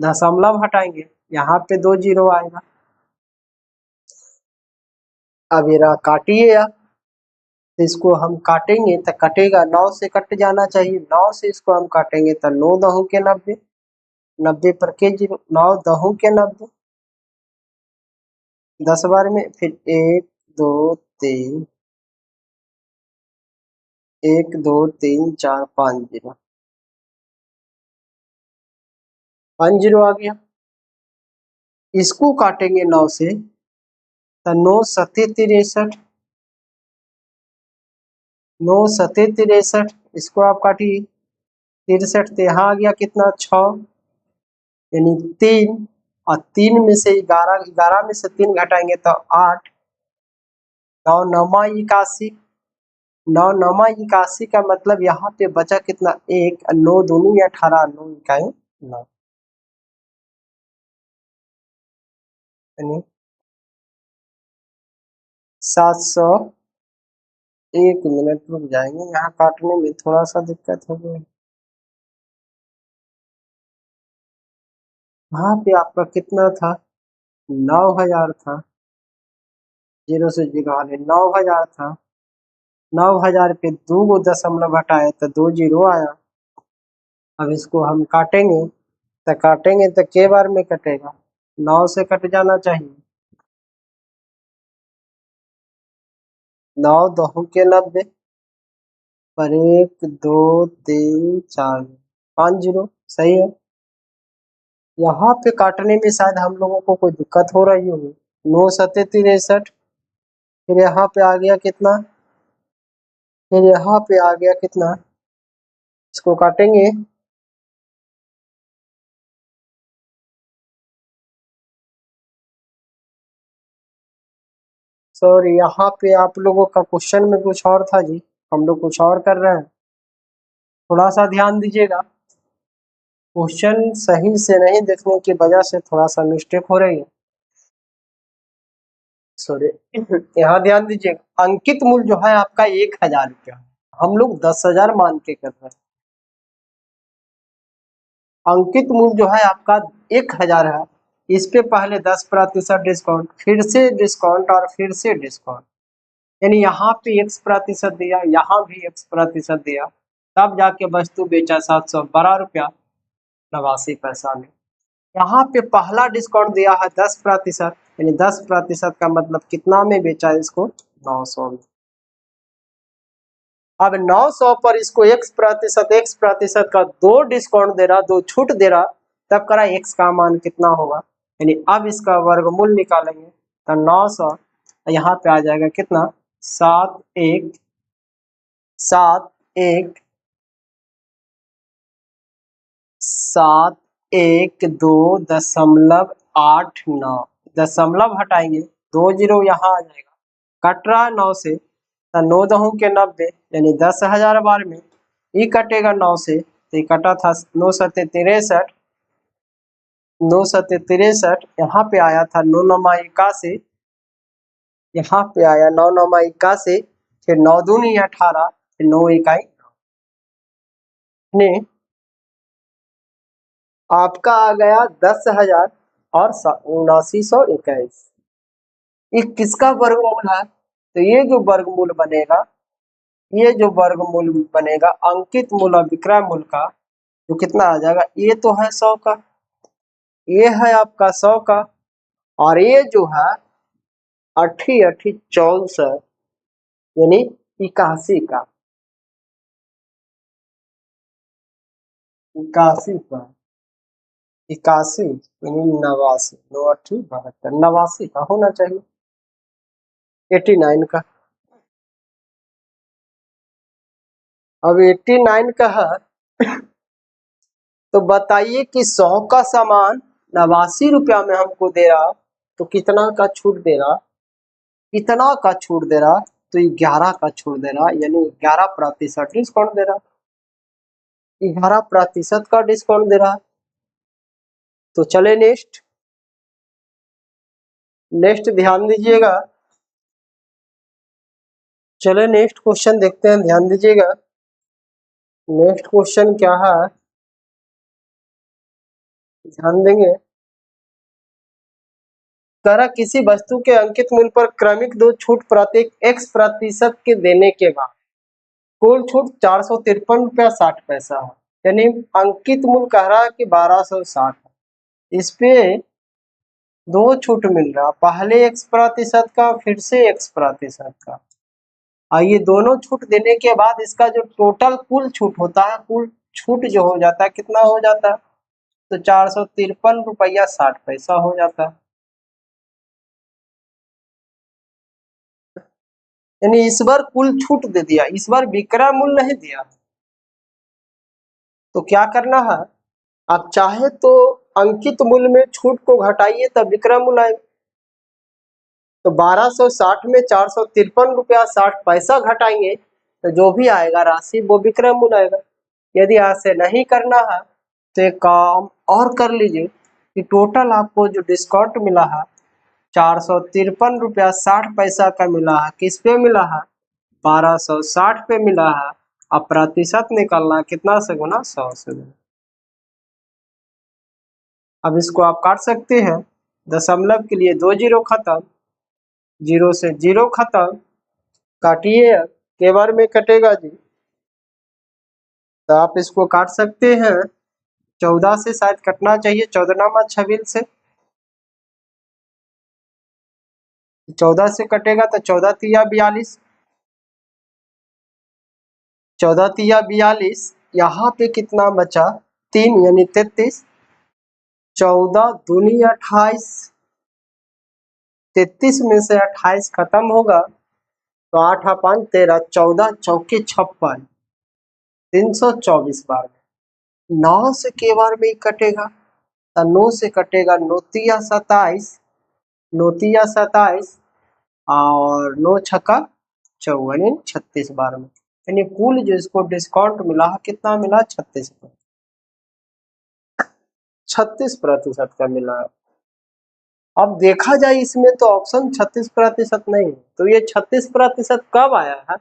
S1: दशमलव हटाएंगे, यहाँ पे 2 जीरो आएगा। अब ये काटिए आप, तो इसको हम काटेंगे तो कटेगा, 9 से कट जाना चाहिए, 9 से इसको हम काटेंगे तो 9 दहू के 90, 90 पर के जीरो, 9 दहू के 90, 10 बार में, फिर 1 2 3 1 2 3 4 5 जीरो, 5 जीरो आ गया। इसको काटेंगे 9 से तो 9 सत्ते 63, 9 सत्ते 63, इसको आप काटिए, 63 तो यहाँ आ गया कितना, 6, यानी 3, और 3 में से 11, 11 में से 3 घटाएंगे तो 8, 9 9 81, 9 9 81 का मतलब यहाँ पे बचा कितना, 1, 9 दूनी 18, 9 इकाई 9, यानी 700। 1 मिनट रुक जाएंगे, यहाँ काटने में थोड़ा सा दिक्कत हो गई। वहाँ पे आपका कितना था, 9,000 था, 0 से 0 वाले 9,000 था, 9,000 पे 2 दशमलव हटाए तो 2 जीरो आया। अब इसको हम काटेंगे तो के बार में कटेगा, 9 से कट जाना चाहिए, 9 दहू के 90 पर 1 2 3 4 5 जीरो, सही है। यहाँ पे काटने में शायद हम लोगों को कोई दिक्कत हो रही होगी, 9 सत्ते 63, फिर यहाँ पे आ गया कितना, फिर यहाँ पे आ गया कितना, इसको काटेंगे, सर यहाँ पे आप लोगों का क्वेश्चन में कुछ और था जी, हम लोग कुछ और कर रहे हैं, थोड़ा सा ध्यान दीजिएगा। क्वेश्चन सही से नहीं देखने की वजह से थोड़ा सा मिस्टेक हो रही है, सॉरी। यहाँ ध्यान दीजिए, अंकित मूल्य जो है आपका 1,000 रुपया, हम लोग 10,000 मान के कर रहे हैं। अंकित मूल्य जो है आपका 1,000 है, इस पे पहले 10% डिस्काउंट, फिर से डिस्काउंट और फिर से डिस्काउंट, यानी यहाँ पे x% दिया, यहाँ भी x% दिया, तब जाके वस्तु बेचा 712 रुपया 89 में। यहाँ पे पहला डिस्काउंट दिया है 10%, यानी 10% का मतलब कितना में बेचा है इसको, 900 में। अब 900 पर इसको x प्रतिशत का 2 डिस्काउंट दे रहा, 2 छूट दे रहा, तब करा x का मान कितना होगा, यानी अब इसका वर्गमूल निकालेंगे तो 900 यहाँ पे आ जाएगा कितना, 7172.89, दशमलव हटाएंगे 2 जीरो यहाँ आ जाएगा, कट रहा है 9 से, तो 9 दहू के 90 यानी 10,000 बार में ये कटेगा 9 से, तो ये कटा था 9 सत्ते 63, 9 सत्ते 63, यहाँ पे आया था 9 नमा 81, यहाँ पे आया 9 नमा 81, फिर 9 दूनी 18, फिर 9 इकाई ने आपका आ गया 10,000 और 7921। ये किसका वर्गमूल है, तो ये जो वर्गमूल बनेगा, ये जो वर्गमूल बनेगा अंकित मूल और विक्रय मूल का, तो कितना आ जाएगा, ये तो है 100 का, ये है आपका 100 का, और ये जो है 80-80-64 यानी 81 का, 81 का, 81 यानी 89, 9-8-72, 89 का होना चाहिए, 89 का। अब 89 का है, तो बताइए कि 100 का सामान 89 रुपया में हमको दे रहा, तो कितना का छूट दे रहा, कितना का छूट दे रहा, तो 11 का छूट दे रहा, यानी 11% डिस्काउंट दे रहा, 11% का डिस्काउंट दे रहा। तो चले नेक्स्ट ध्यान दीजिएगा, चले नेक्स्ट क्वेश्चन देखते हैं, ध्यान दीजिएगा। नेक्स्ट क्वेश्चन क्या है, ध्यान देंगे। तरह किसी वस्तु के अंकित मूल्य पर क्रमिक 2 छूट प्रत्येक x% के देने के बाद कुल छूट 453 रुपया 60 पैसा है, यानी अंकित मूल्य कह रहा है कि 1260 है, इस पे 2 छूट मिल रहा, पहले x% का, फिर से x% का, और ये दोनों छूट देने के बाद इसका जो टोटल कुल छूट होता है, कुल छूट जो हो जाता है कितना हो जाता है, तो 453 रुपया 60 पैसा हो जाता है, यानी इस बार कुल छूट दे दिया, इस बार विक्रय मूल्य नहीं दिया। तो क्या करना है, आप चाहे तो अंकित मूल्य में छूट को घटाइए तब विक्रय मूल्य आएगा, तो 1260 में 453 रुपया 60 पैसा घटाएंगे तो जो भी आएगा राशि वो विक्रय मूल्य आएगा। यदि ऐसे नहीं करना है तो एक काम और कर लीजिए कि टोटल आपको जो डिस्काउंट मिला है 453 रुपया 60 पैसा का मिला है, किस पे मिला है, 1260 पे मिला है, अब प्रतिशत निकालना कितना से गुना, 100 से गुना। अब इसको आप काट सकते हैं, दशमलव के लिए 2 जीरो खत्म, 0 से 0 खत्म, काटिए, के बार में कटेगा जी, तो आप इसको काट सकते हैं 14 से, शायद कटना चाहिए 14 नामा 26 से, 14 से कटेगा तो 14 तिया 42, 14 तिया 42, यहाँ पे कितना बचा 3 यानी 33, 14 दूनी 28, 33 में से 28 खत्म होगा तो 8 5 13, 14 चौके 56, 324 बार में 9 से के बार में ही कटेगा, तो 9 से कटेगा 9 तिया 27, 9 तिया 27 और 9 छक्का 54 36 बार में, यानी कुल जो इसको डिस्काउंट मिला है कितना मिला, 36% का मिला है। अब देखा जाए इसमें तो ऑप्शन 36% नहीं है, तो ये 36% कब आया है,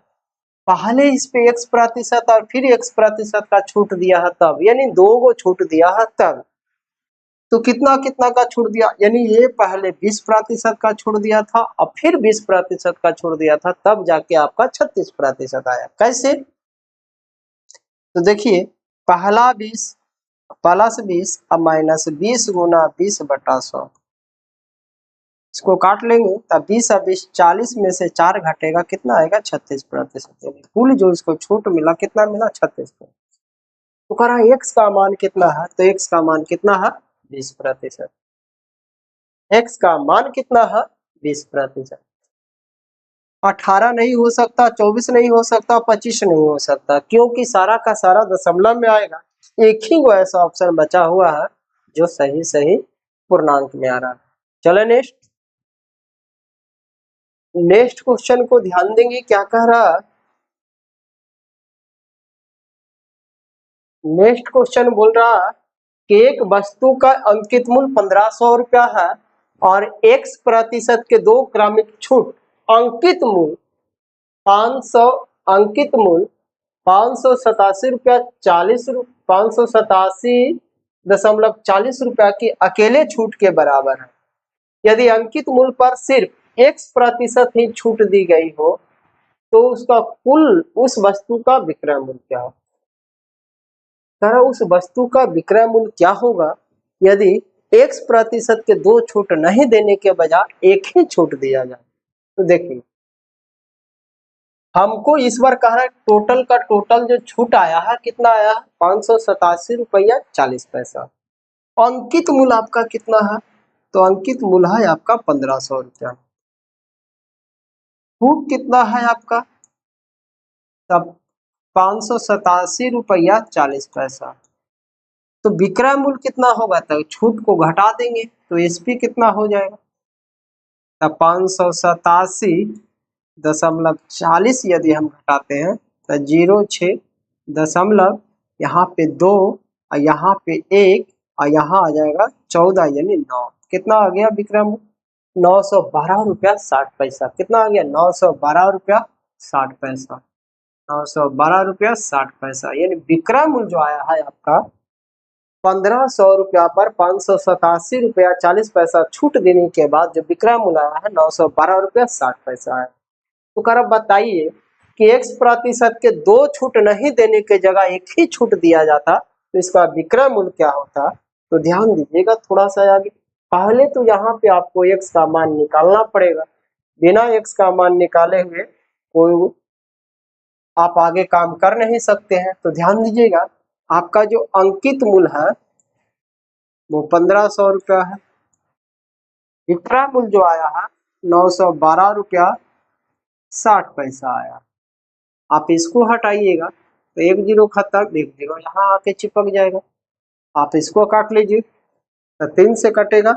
S1: पहले इस पे x% और फिर x% का छूट दिया है तब, यानी 2 गो छूट दिया है तब, तो कितना कितना का छूट दिया, यानी ये पहले 20% का छूट दिया था और फिर 20% का छूट दिया था, तब जाके आपका 36% आया। कैसे, तो देखिए पहला 20 प्लस 20 अब माइनस 20 गुना 20/100, इसको काट लेंगे तब 20 और 20 40 में से 4 घटेगा, कितना आएगा 36%। कुल जो इसको छूट मिला कितना मिला 36%। तो कह रहा एक्स का मान कितना है, तो एक्स का मान कितना है 20%। एक्स का मान कितना है 20%। 18 नहीं हो सकता, 24 नहीं हो सकता, 25 नहीं हो सकता, क्योंकि सारा का सारा दशमलव में आएगा। एक ही वो ऐसा ऑप्शन बचा हुआ है जो सही सही पूर्णांक में आ रहा है। चलो नेक्स्ट क्वेश्चन को ध्यान देंगे, क्या कह रहा है। नेक्स्ट क्वेश्चन बोल रहा है कि एक वस्तु का अंकित मूल्य 1500 रुपया है और x% के 2 क्रमिक छूट अंकित मूल्य 500 अंकित मूल्य 587.40 रुपया की अकेले छूट के बराबर है। यदि अंकित मूल्य पर सिर्फ x% ही छूट दी गई हो तो उसका कुल उस वस्तु का विक्रय मूल्य क्या हो। उस वस्तु का विक्रय मूल्य क्या होगा यदि x% के 2 छूट नहीं देने के बजाय एक ही छूट दिया जाए। तो देखिए हमको इस बार कह रहा है टोटल का टोटल जो छूट आया है कितना आया है 587.40 रुपया। अंकित मूल्य आपका कितना है, तो अंकित मूल्य है आपका 1500 रुपया। छूट कितना है आपका तब 587.40 रुपया। तो विक्रय मूल्य कितना होगा, तब छूट को घटा देंगे तो एसपी कितना हो जाएगा, तब 587.40 यदि हम घटाते हैं तो 06 यहाँ पे 2 और यहाँ पे 1 और यहाँ आ जाएगा 14 यानी 9। कितना आ गया विक्रय मूल्य 912.60 रुपया। कितना आ गया 912.60 रुपया। 912.60 यानी विक्रय मूल्य जो आया है आपका 1500 रुपया पर 587.40 छूट देने के बाद जो विक्रय मूल्य आया है 912.60 है। तो कर बताइए कि x% के 2 छूट नहीं देने के जगह एक ही छूट दिया जाता तो इसका विक्रय मूल्य क्या होता। तो ध्यान दीजिएगा थोड़ा सा आगे, पहले तो यहाँ पे आपको x का मान निकालना पड़ेगा। बिना x का मान निकाले हुए कोई आप आगे काम कर नहीं सकते हैं। तो ध्यान दीजिएगा आपका जो अंकित मूल्य है वो 1500 रुपया है। विक्रय मूल्य जो आया है 912.60 आया। आप इसको हटाइएगा तो 1 0 खत्म, 1 0 यहाँ आके चिपक जाएगा। आप इसको काट लीजिए तो 3 से कटेगा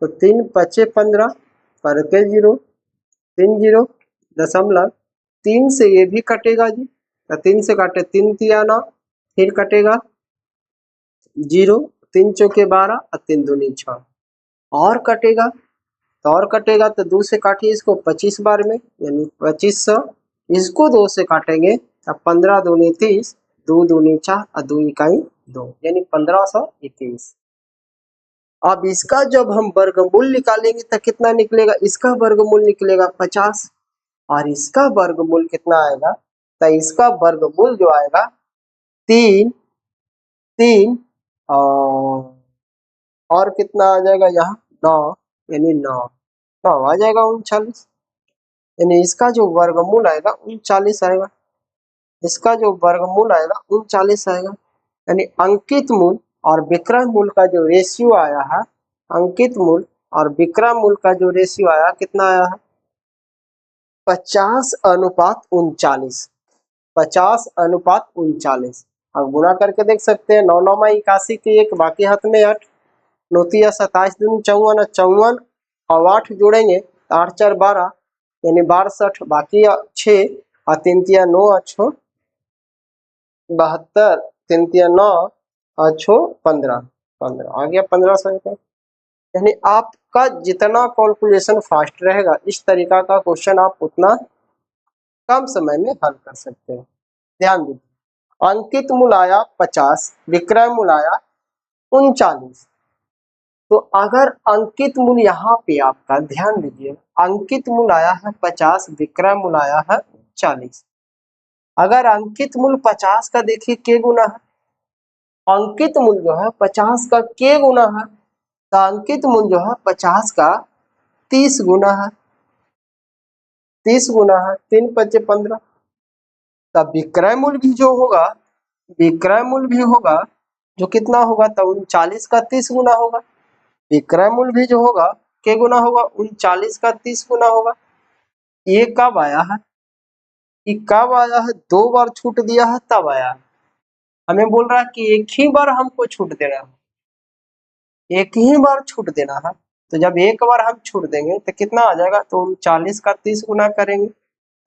S1: तो 3 5 15 पर के 0 3 0 दशमलव 3 से ये भी कटेगा जी, तो 3 से काटे 3 तिया 9, फिर कटेगा 0 3 चौके 12 और 3 दूनी 6 और कटेगा तो और कटेगा तो 2 से काटिए इसको 25 बार में यानी 2500, इसको 2 से काटेंगे तब 15 दूनी 30, 2 दूनी 4 और 2 इकाई 2 यानी 1521। अब इसका जब हम वर्गमूल निकालेंगे तो कितना निकलेगा, इसका वर्गमूल निकलेगा 50 और इसका वर्गमूल कितना आएगा, तो इसका वर्गमूल जो आएगा 3 3 और कितना आ जाएगा यहाँ 9 यानी 9 आ जाएगा 39, यानी इसका जो वर्गमूल आएगा 39 आएगा। इसका जो वर्गमूल आएगा 39 आएगा। यानी अंकित मूल्य और विक्रय मूल्य का जो रेशियो आया है, अंकित मूल्य और विक्रय मूल्य का जो रेशियो आया कितना आया है 50:39। 50:39। अब गुणा करके देख सकते हैं 9 9 में 81 की 1 बाकी हाथ में 8 9 27 दूनी 54 54 और 8 जोड़ेंगे तो 8 4 12 यानी 62 बाकी 6 और 3 तिया 9 और 6 72 3 तिया 9 और 6 15 15 आ गया 1500 रुपये। यानी आपका जितना कैलकुलेशन फास्ट रहेगा इस तरीका का क्वेश्चन आप उतना कम समय में हल कर सकते हैं। ध्यान दीजिए अंकित मूल्य आया 50, विक्रय मूल्य आया 39। तो अगर अंकित मूल्य यहाँ पे आपका ध्यान दीजिए अंकित मूल्य आया है 50, विक्रय मूल्य आया है 40। अगर अंकित मूल्य 50 का देखिए के गुना है, अंकित मूल्य जो है 50 का के गुना है, तो अंकित मूल्य जो है 50 का 30 गुना है, 30 गुना है, 3 5 15। तब विक्रय मूल्य भी जो होगा, विक्रय मूल्य भी होगा जो कितना होगा, तब 39 का 30 गुना होगा। विक्रय मूल्य भी जो होगा के गुना होगा, 39 का 30 गुना होगा। ये कब आया है, ये कब आया है, 2 बार छूट दिया है तब आया है। हमें बोल रहा है कि एक ही बार हमको छूट देना है, एक ही बार छूट देना है। तो जब एक बार हम छूट देंगे तो कितना आ जाएगा, तो 39 का 30 गुना करेंगे,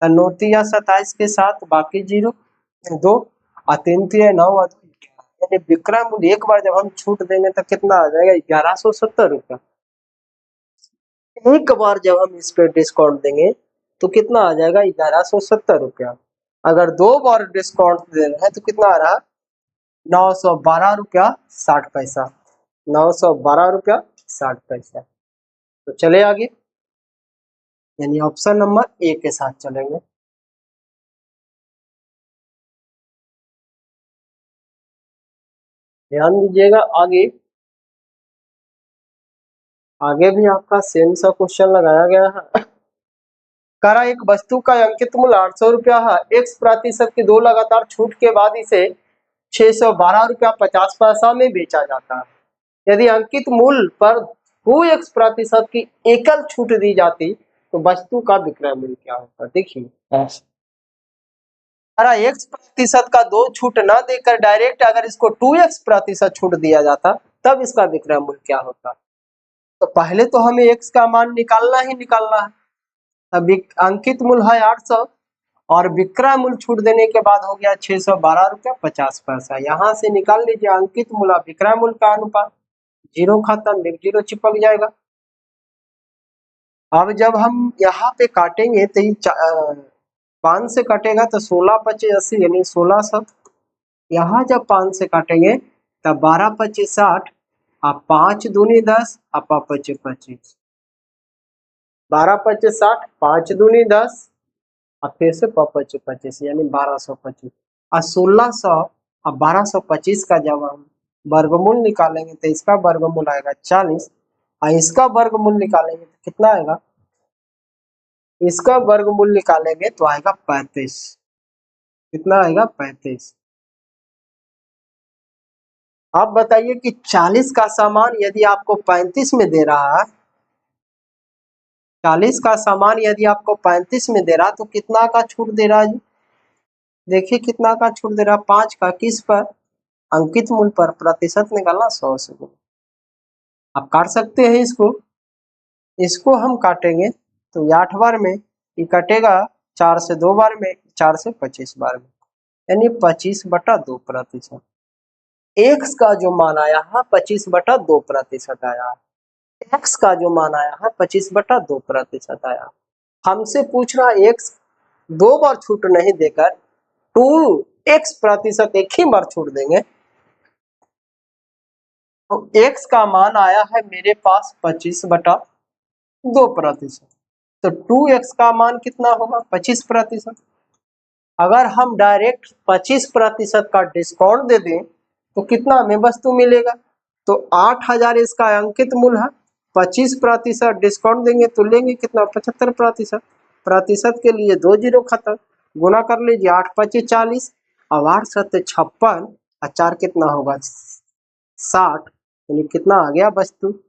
S1: 9 या 27 के साथ बाकी 0 2 और 3 3 9 और 2 यानी विक्रय मूल्य एक बार जब हम छूट देंगे तो कितना आ जाएगा, 1170 रुपया। एक बार जब हम इस पे डिस्काउंट देंगे तो कितना आ जाएगा, 1170 रुपया। अगर 2 बार डिस्काउंट दे रहे हैं तो कितना आ रहा है, 912 रुपया 60 पैसा, 912 रुपया 60 पैसा। तो चले आगे, यानी ऑप्शन नंबर ए के साथ चलेंगे। ध्यान दीजिएगा, आगे आगे भी आपका सेम सा क्वेश्चन लगाया गया है। करा एक वस्तु का अंकित मूल्य 800 रुपया है, x प्रतिशत की 2 लगातार छूट के बाद इसे 612 रुपया 50 पैसा में बेचा जाता है। यदि अंकित मूल्य पर 2x प्रतिशत की एकल छूट दी जाती तो वस्तु का विक्रय मूल्य क्या होता। देखिए, अरे x प्रतिशत का 2 छूट न देकर डायरेक्ट अगर इसको 2x प्रतिशत छूट दिया जाता तब इसका विक्रय मूल्य क्या होता। तो पहले तो हमें x का मान निकालना ही निकालना है। अब अंकित मूल्य है 800 और विक्रय मूल्य छूट देने के बाद हो गया 612 रुपया 50 पैसा। यहाँ से निकाल लीजिए अंकित मूल्य विक्रय मूल्य का अनुपात, 0 खत्म, 0 चिपक जाएगा। अब जब हम यहाँ पे काटेंगे तो 5 से कटेगा तो 16 25 80 यानी 1600। यहाँ जब 5 से काटेंगे तब 12 25 60 और 5 दूनी 10 और 5 25 25, 12 25 60, 5 दूनी 10 और फिर से 5 25 25 यानी 1225 और 1600 और 1225 का जब हम वर्गमूल निकालेंगे तो इसका वर्गमूल आएगा 40 और इसका वर्गमूल निकालेंगे तो कितना आएगा, इसका वर्गमूल निकालेंगे तो आएगा 35। कितना आएगा, 35। आप बताइए कि 40 का सामान यदि आपको 35 में दे रहा है, 40 का सामान यदि आपको 35 में दे रहा तो कितना का छूट दे रहा है जी। देखिए कितना का छूट दे रहा, 5 का, किस पर, अंकित मूल्य पर। प्रतिशत निकालना 100 से आप काट सकते हैं इसको, इसको हम काटेंगे तो 8 बार में ये कटेगा, 4 से 2 बार में, 4 से 25 बार में, यानी 25/2%। एक्स का जो मान आया है 25/2% आया, एक्स का जो मान आया है 25/2% आया। हमसे पूछ रहा एक्स 2 बार छूट नहीं देकर 2x% एक ही बार छूट देंगे तो x का मान आया है मेरे पास 25/2%। तो 2x का मान कितना होगा, 25%। अगर हम डायरेक्ट 25% का डिस्काउंट दे दें तो कितना हमें वस्तु मिलेगा, तो 8000 इसका अंकित मूल्य है, 25% डिस्काउंट देंगे तो लेंगे कितना, 75%। प्रतिशत के लिए 2 0 खत्म, गुना कर लीजिए, 8 25 40 और 8 7 56 और 4 कितना होगा, 60, यानी कितना आ गया वस्तु,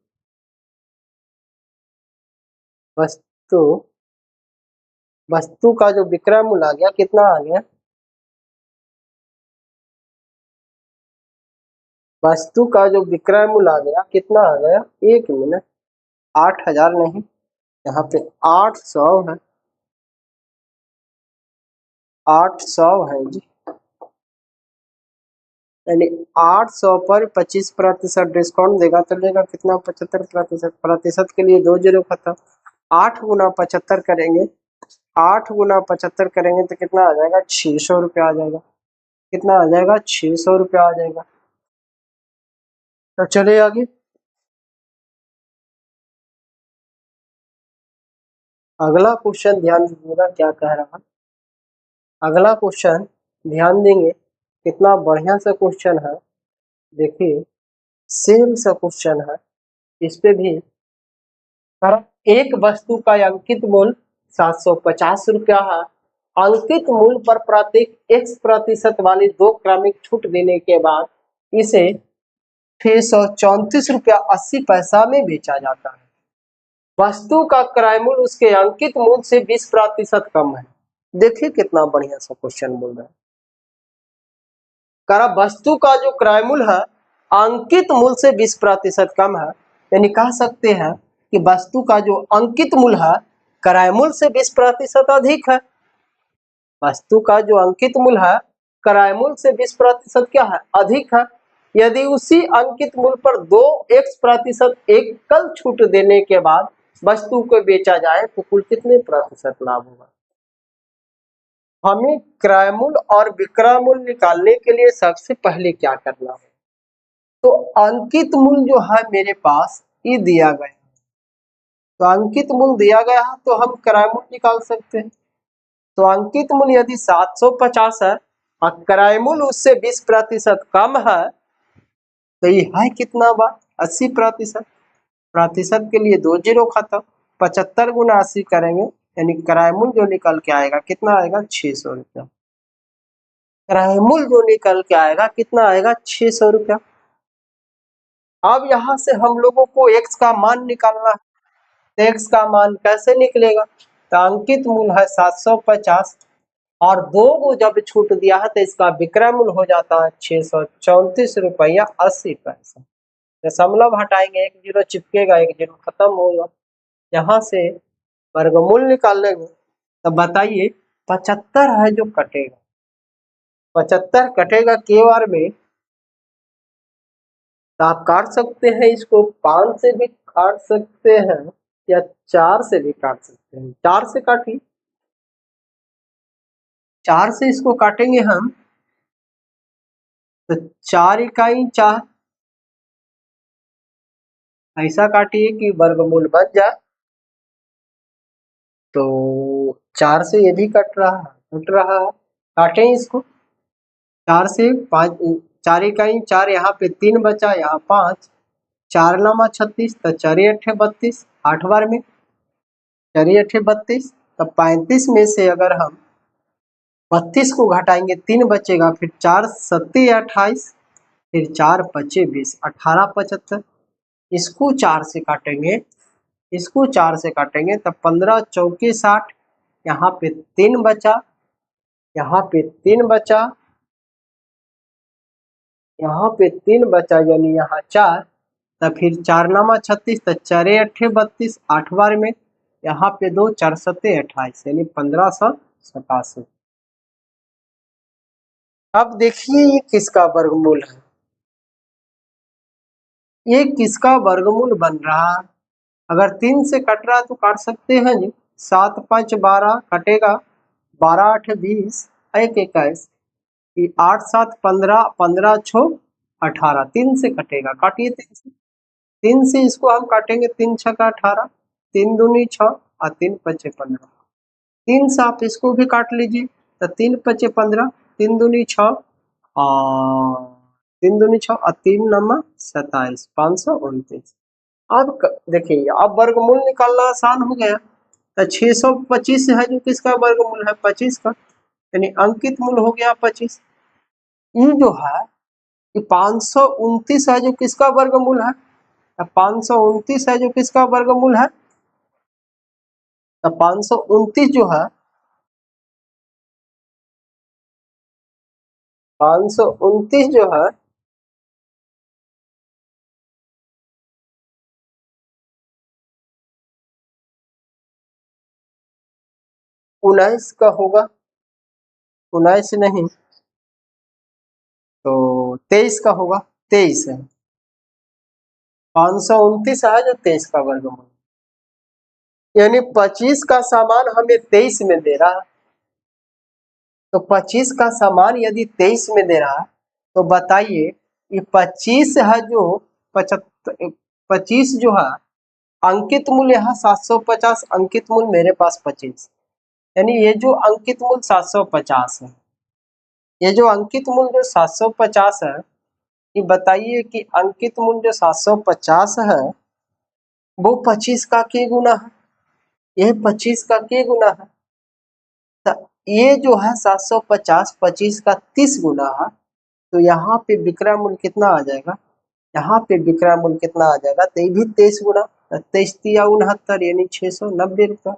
S1: वस्तु वस्तु का जो विक्रय मूल्य आ गया कितना आ गया, वस्तु का जो विक्रय मूल्य आ गया कितना आ गया, 1 मिनट, 8000 नहीं, यहाँ पे 800 है, 800 है जी, यानी 800 पर 25% डिस्काउंट देगा तो लेगा कितना, 75%। प्रतिशत के लिए 2 0 खत्म, 8 गुना 75 करेंगे, 8 गुना 75 करेंगे तो कितना आ जाएगा, 600 रुपया आ जाएगा। कितना आ जाएगा, 600 रुपया आ जाएगा। तो चलिए आगे, अगला क्वेश्चन ध्यान दीजिएगा क्या कह रहा है। अगला क्वेश्चन ध्यान देंगे, कितना बढ़िया सा क्वेश्चन है। देखिए सेम सा क्वेश्चन है, इस पे भी एक वस्तु का अंकित मूल्य 750 रुपया है। अंकित मूल्य पर प्रत्येक x% वाली 2 क्रमिक छूट देने के बाद इसे 634 रुपया 80 पैसा में बेचा जाता है। वस्तु का क्रय मूल्य उसके अंकित मूल्य से 20% कम है। देखिए कितना बढ़िया सा क्वेश्चन बोल रहा है। करा वस्तु का जो क्रय मूल्य है अंकित मूल्य से 20% कम है, यानी कह सकते हैं कि वस्तु का जो अंकित मूल्य है क्रय मूल्य से 20% अधिक है। वस्तु का जो अंकित मूल्य है क्रय मूल्य से 20% क्या है, अधिक है। यदि उसी अंकित मूल्य पर 2x% एकल छूट देने के बाद वस्तु को बेचा जाए तो कुल कितने प्रतिशत लाभ होगा। हमें क्रय मूल्य और विक्रय मूल्य निकालने के लिए सबसे पहले क्या करना है, तो अंकित मूल्य जो है मेरे पास ये दिया गया है, तो अंकित मूल्य दिया गया है तो हम क्रय मूल्य निकाल सकते हैं। तो अंकित मूल्य यदि 750 है और क्रय मूल्य उससे 20% कम है तो ये है कितना बार 80%। प्रतिशत के लिए 2 जीरो खत्म, 75 गुना 80 करेंगे यानी क्रय मूल्य जो निकल के आएगा कितना आएगा 600 रुपया। क्रय मूल्य जो निकल के आएगा कितना आएगा 600 रुपया। अब यहाँ से हम लोगों को x का मान निकालना है, तो x का मान कैसे निकलेगा, तो अंकित मूल्य है 750 और 2 को जब छूट दिया है तो इसका विक्रय मूल्य हो जाता है 634 रुपया 80 पैसा। दशमलव हटाएंगे 1 जीरो चिपकेगा, 1 जीरो खत्म होगा। यहाँ से वर्गमूल निकालने में तो बताइए 75 है जो कटेगा, 75 कटेगा के बार में, तो आप काट सकते हैं इसको 5 से भी काट सकते हैं या 4 से भी काट सकते हैं। 4 से काटिए, 4 से इसको काटेंगे हम तो 4 इकाई 4, ऐसा काटिए कि वर्गमूल बन जाए। तो 4 से ये भी कट रहा है, काटें इसको। 4 से 5, 4 इकाई 4, यहाँ पे 3 बचा, यहाँ 5, 4 नामा 36, तो 4 अठे 32, 8 बार में 4 अठे 32, तब 35 में से अगर हम 32 को घटाएंगे 3 बचेगा, फिर 4 सत्ते 28, फिर 4 पचे 20, 18 75। इसको 4 से काटेंगे, इसको 4 से काटेंगे तब 15 चौके 60, यहाँ पे 3 बचा, यहाँ पे 3 बचा, यहाँ पे 3 बचा यानी यहाँ 4, तब फिर 4 नामा 36, तो 4 अठे 32, 8 बार में, यहाँ पे 2, 4 सत्ते 28 यानी 1587। अब देखिए ये किसका वर्गमूल है, ये किसका वर्गमूल बन रहा है। अगर 3 से कट रहा है तो काट सकते हैं जी, 7 5 12 कटेगा, 12 8 20, 1 21, 8 7 15, 15 6 18, 3 से कटेगा, काटिए 3 से इसको हम काटेंगे, 3 6 का 18, 3 दूनी 6 और 3 पचे 15। 3 से आप इसको भी काट लीजिए, तो 3 पचे 15, 3 दूनी 6 और 3 दूनी 6 और 3 नमा 27, 529। अब देखिए अब वर्गमूल निकालना आसान हो गया, तो 625 है जो किसका वर्गमूल है 25 का, यानी अंकित मूल्य हो गया 25। ये जो है ये 529 है जो किसका वर्गमूल है, 529 है जो किसका वर्गमूल है, तो 529 जो है 529 जो है 19 का होगा, 19 नहीं तो 23 का होगा, 23 है। 529 है जो 23 का वर्गमूल, यानी 25 का सामान हमें 23 में दे रहा है। तो 25 का सामान यदि 23 में दे रहा है तो बताइए ये 25 है जो 75, 25 जो है अंकित मूल्य यहाँ 750, अंकित मूल्य मेरे पास 25, यानी ये जो अंकित मूल्य 750 है, ये जो अंकित मूल्य जो 750 है, ये बताइए कि अंकित मूल्य जो 750 है वो 25 का के गुना है, यह 25 का के गुना है। तो ये जो है 750 25 का 30 गुना है, तो यहाँ पे विक्रय मूल्य कितना आ जाएगा, यहाँ पे विक्रय मूल्य कितना आ जाएगा, तो ये भी 23 गुना, 23 तिया 69 यानी 690 रुपया,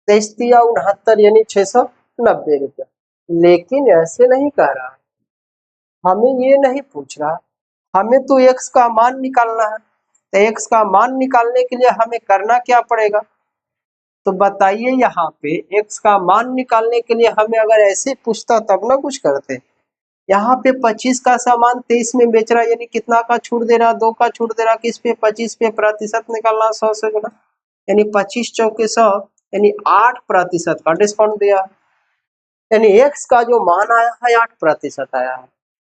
S1: 23 तिया 69 यानी 690 रुपया। लेकिन ऐसे नहीं कह रहा है, हमें ये नहीं पूछ रहा, हमें तो x का मान निकालना है। तो x का मान निकालने के लिए हमें करना क्या पड़ेगा, तो बताइए यहाँ पे x का मान निकालने के लिए हमें अगर ऐसे पूछता तब ना कुछ करते। यहाँ पे 25 का सामान 23 में बेच रहा है, यानी कितना का छूट दे रहा, 2 का छूट दे रहा, किस पे 25 पे, प्रतिशत निकालना 100 से गुना, यानी 25 चौके 100 यानी 8% का डिस्काउंट दिया, यानी x का जो मान आया है 8% आया है।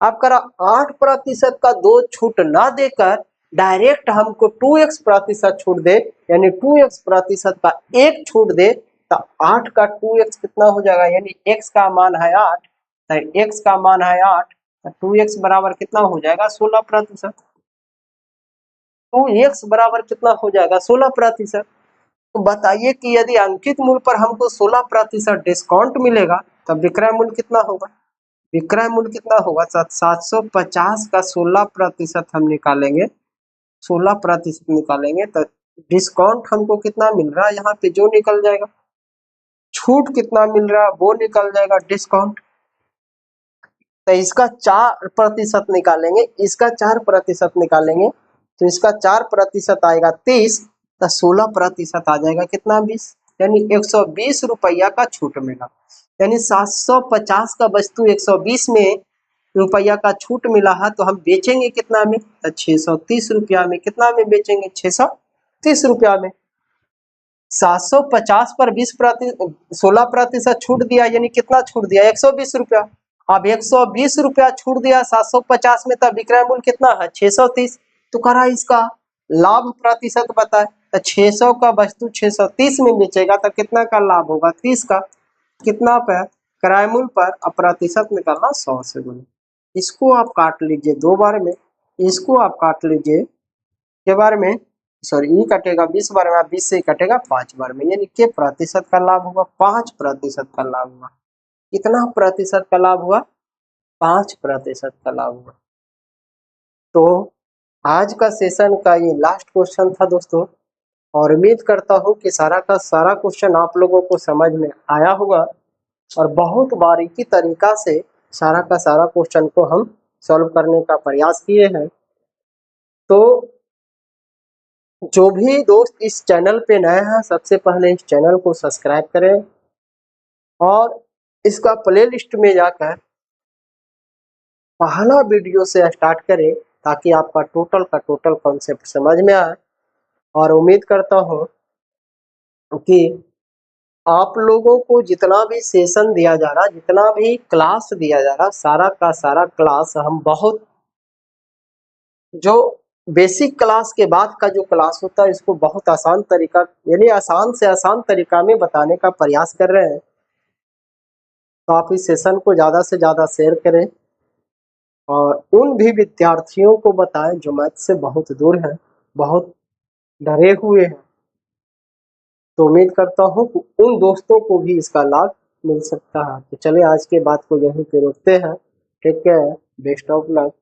S1: अब करा 8% का 2 छूट ना देकर डायरेक्ट हमको 2x प्रतिशत छूट दे, यानी 2x प्रतिशत का 1 छूट दे, तो 8 का 2x कितना हो जाएगा, यानी x का मान है 8, तो x का मान है 8, तो 2x बराबर कितना हो जाएगा 16%, 2x बराबर कितना हो जाएगा 16%। तो बताइए कि यदि अंकित मूल्य पर हमको 16% डिस्काउंट मिलेगा तब विक्रय मूल्य कितना होगा, विक्रय मूल्य कितना होगा, 750 का 16% हम निकालेंगे, 16% निकालेंगे तो डिस्काउंट हमको कितना मिल रहा है, यहाँ पे जो निकल जाएगा, छूट कितना मिल रहा है वो निकल जाएगा डिस्काउंट। तो इसका 4% निकालेंगे, इसका 4% निकालेंगे, तो इसका 4% आएगा 30, तो 16% आ जाएगा कितना 20, यानी 120 रुपया का छूट मिला, यानी 750 का वस्तु 120 में रुपया का छूट मिला है, तो हम बेचेंगे कितना में, तो 630 रुपया में, कितना में बेचेंगे 630 रुपया में। 750 पर 16% छूट दिया, यानी कितना छूट दिया 120 रुपया। अब 120 रुपया छूट दिया 750 में, तब विक्रय मूल्य कितना है 630, तो करा इसका लाभ प्रतिशत बताए, तो 600 का वस्तु 630 में बेचेगा तो कितना का लाभ होगा 30 का, कितना पे क्रय मूल्य पर प्रतिशत निकालना 100 से गुना। इसको आप काट लीजिए 2 बार में, इसको आप काट लीजिए के बार में, सॉरी ये कटेगा 20 बार में, 20 से कटेगा 5 बार में, यानी के प्रतिशत का लाभ होगा 5% का लाभ हुआ। कितना प्रतिशत का लाभ हुआ, 5% का लाभ हुआ। तो आज का सेशन का ये लास्ट क्वेश्चन था दोस्तों, और उम्मीद करता हूँ कि सारा का सारा क्वेश्चन आप लोगों को समझ में आया होगा, और बहुत बारीकी तरीका से सारा का सारा क्वेश्चन को हम सॉल्व करने का प्रयास किए हैं। तो जो भी दोस्त इस चैनल पे नए हैं, सबसे पहले इस चैनल को सब्सक्राइब करें और इसका प्लेलिस्ट में जाकर पहला वीडियो से स्टार्ट करें, ताकि आपका टोटल का टोटल कॉन्सेप्ट समझ में आए। और उम्मीद करता हूँ कि आप लोगों को जितना भी सेशन दिया जा रहा, जितना भी क्लास दिया जा रहा, सारा का सारा क्लास हम बहुत, जो बेसिक क्लास के बाद का जो क्लास होता है इसको बहुत आसान तरीका, यानी आसान से आसान तरीका में बताने का प्रयास कर रहे हैं। तो आप इस सेशन को ज़्यादा से ज़्यादा शेयर करें और उन भी विद्यार्थियों को बताएं जो मैथ से बहुत दूर हैं, बहुत डरे हुए हैं। तो उम्मीद करता हूँ कि उन दोस्तों को भी इसका लाभ मिल सकता है। तो चलिए आज के बात को यहीं पे रोकते हैं। Take care, best of luck.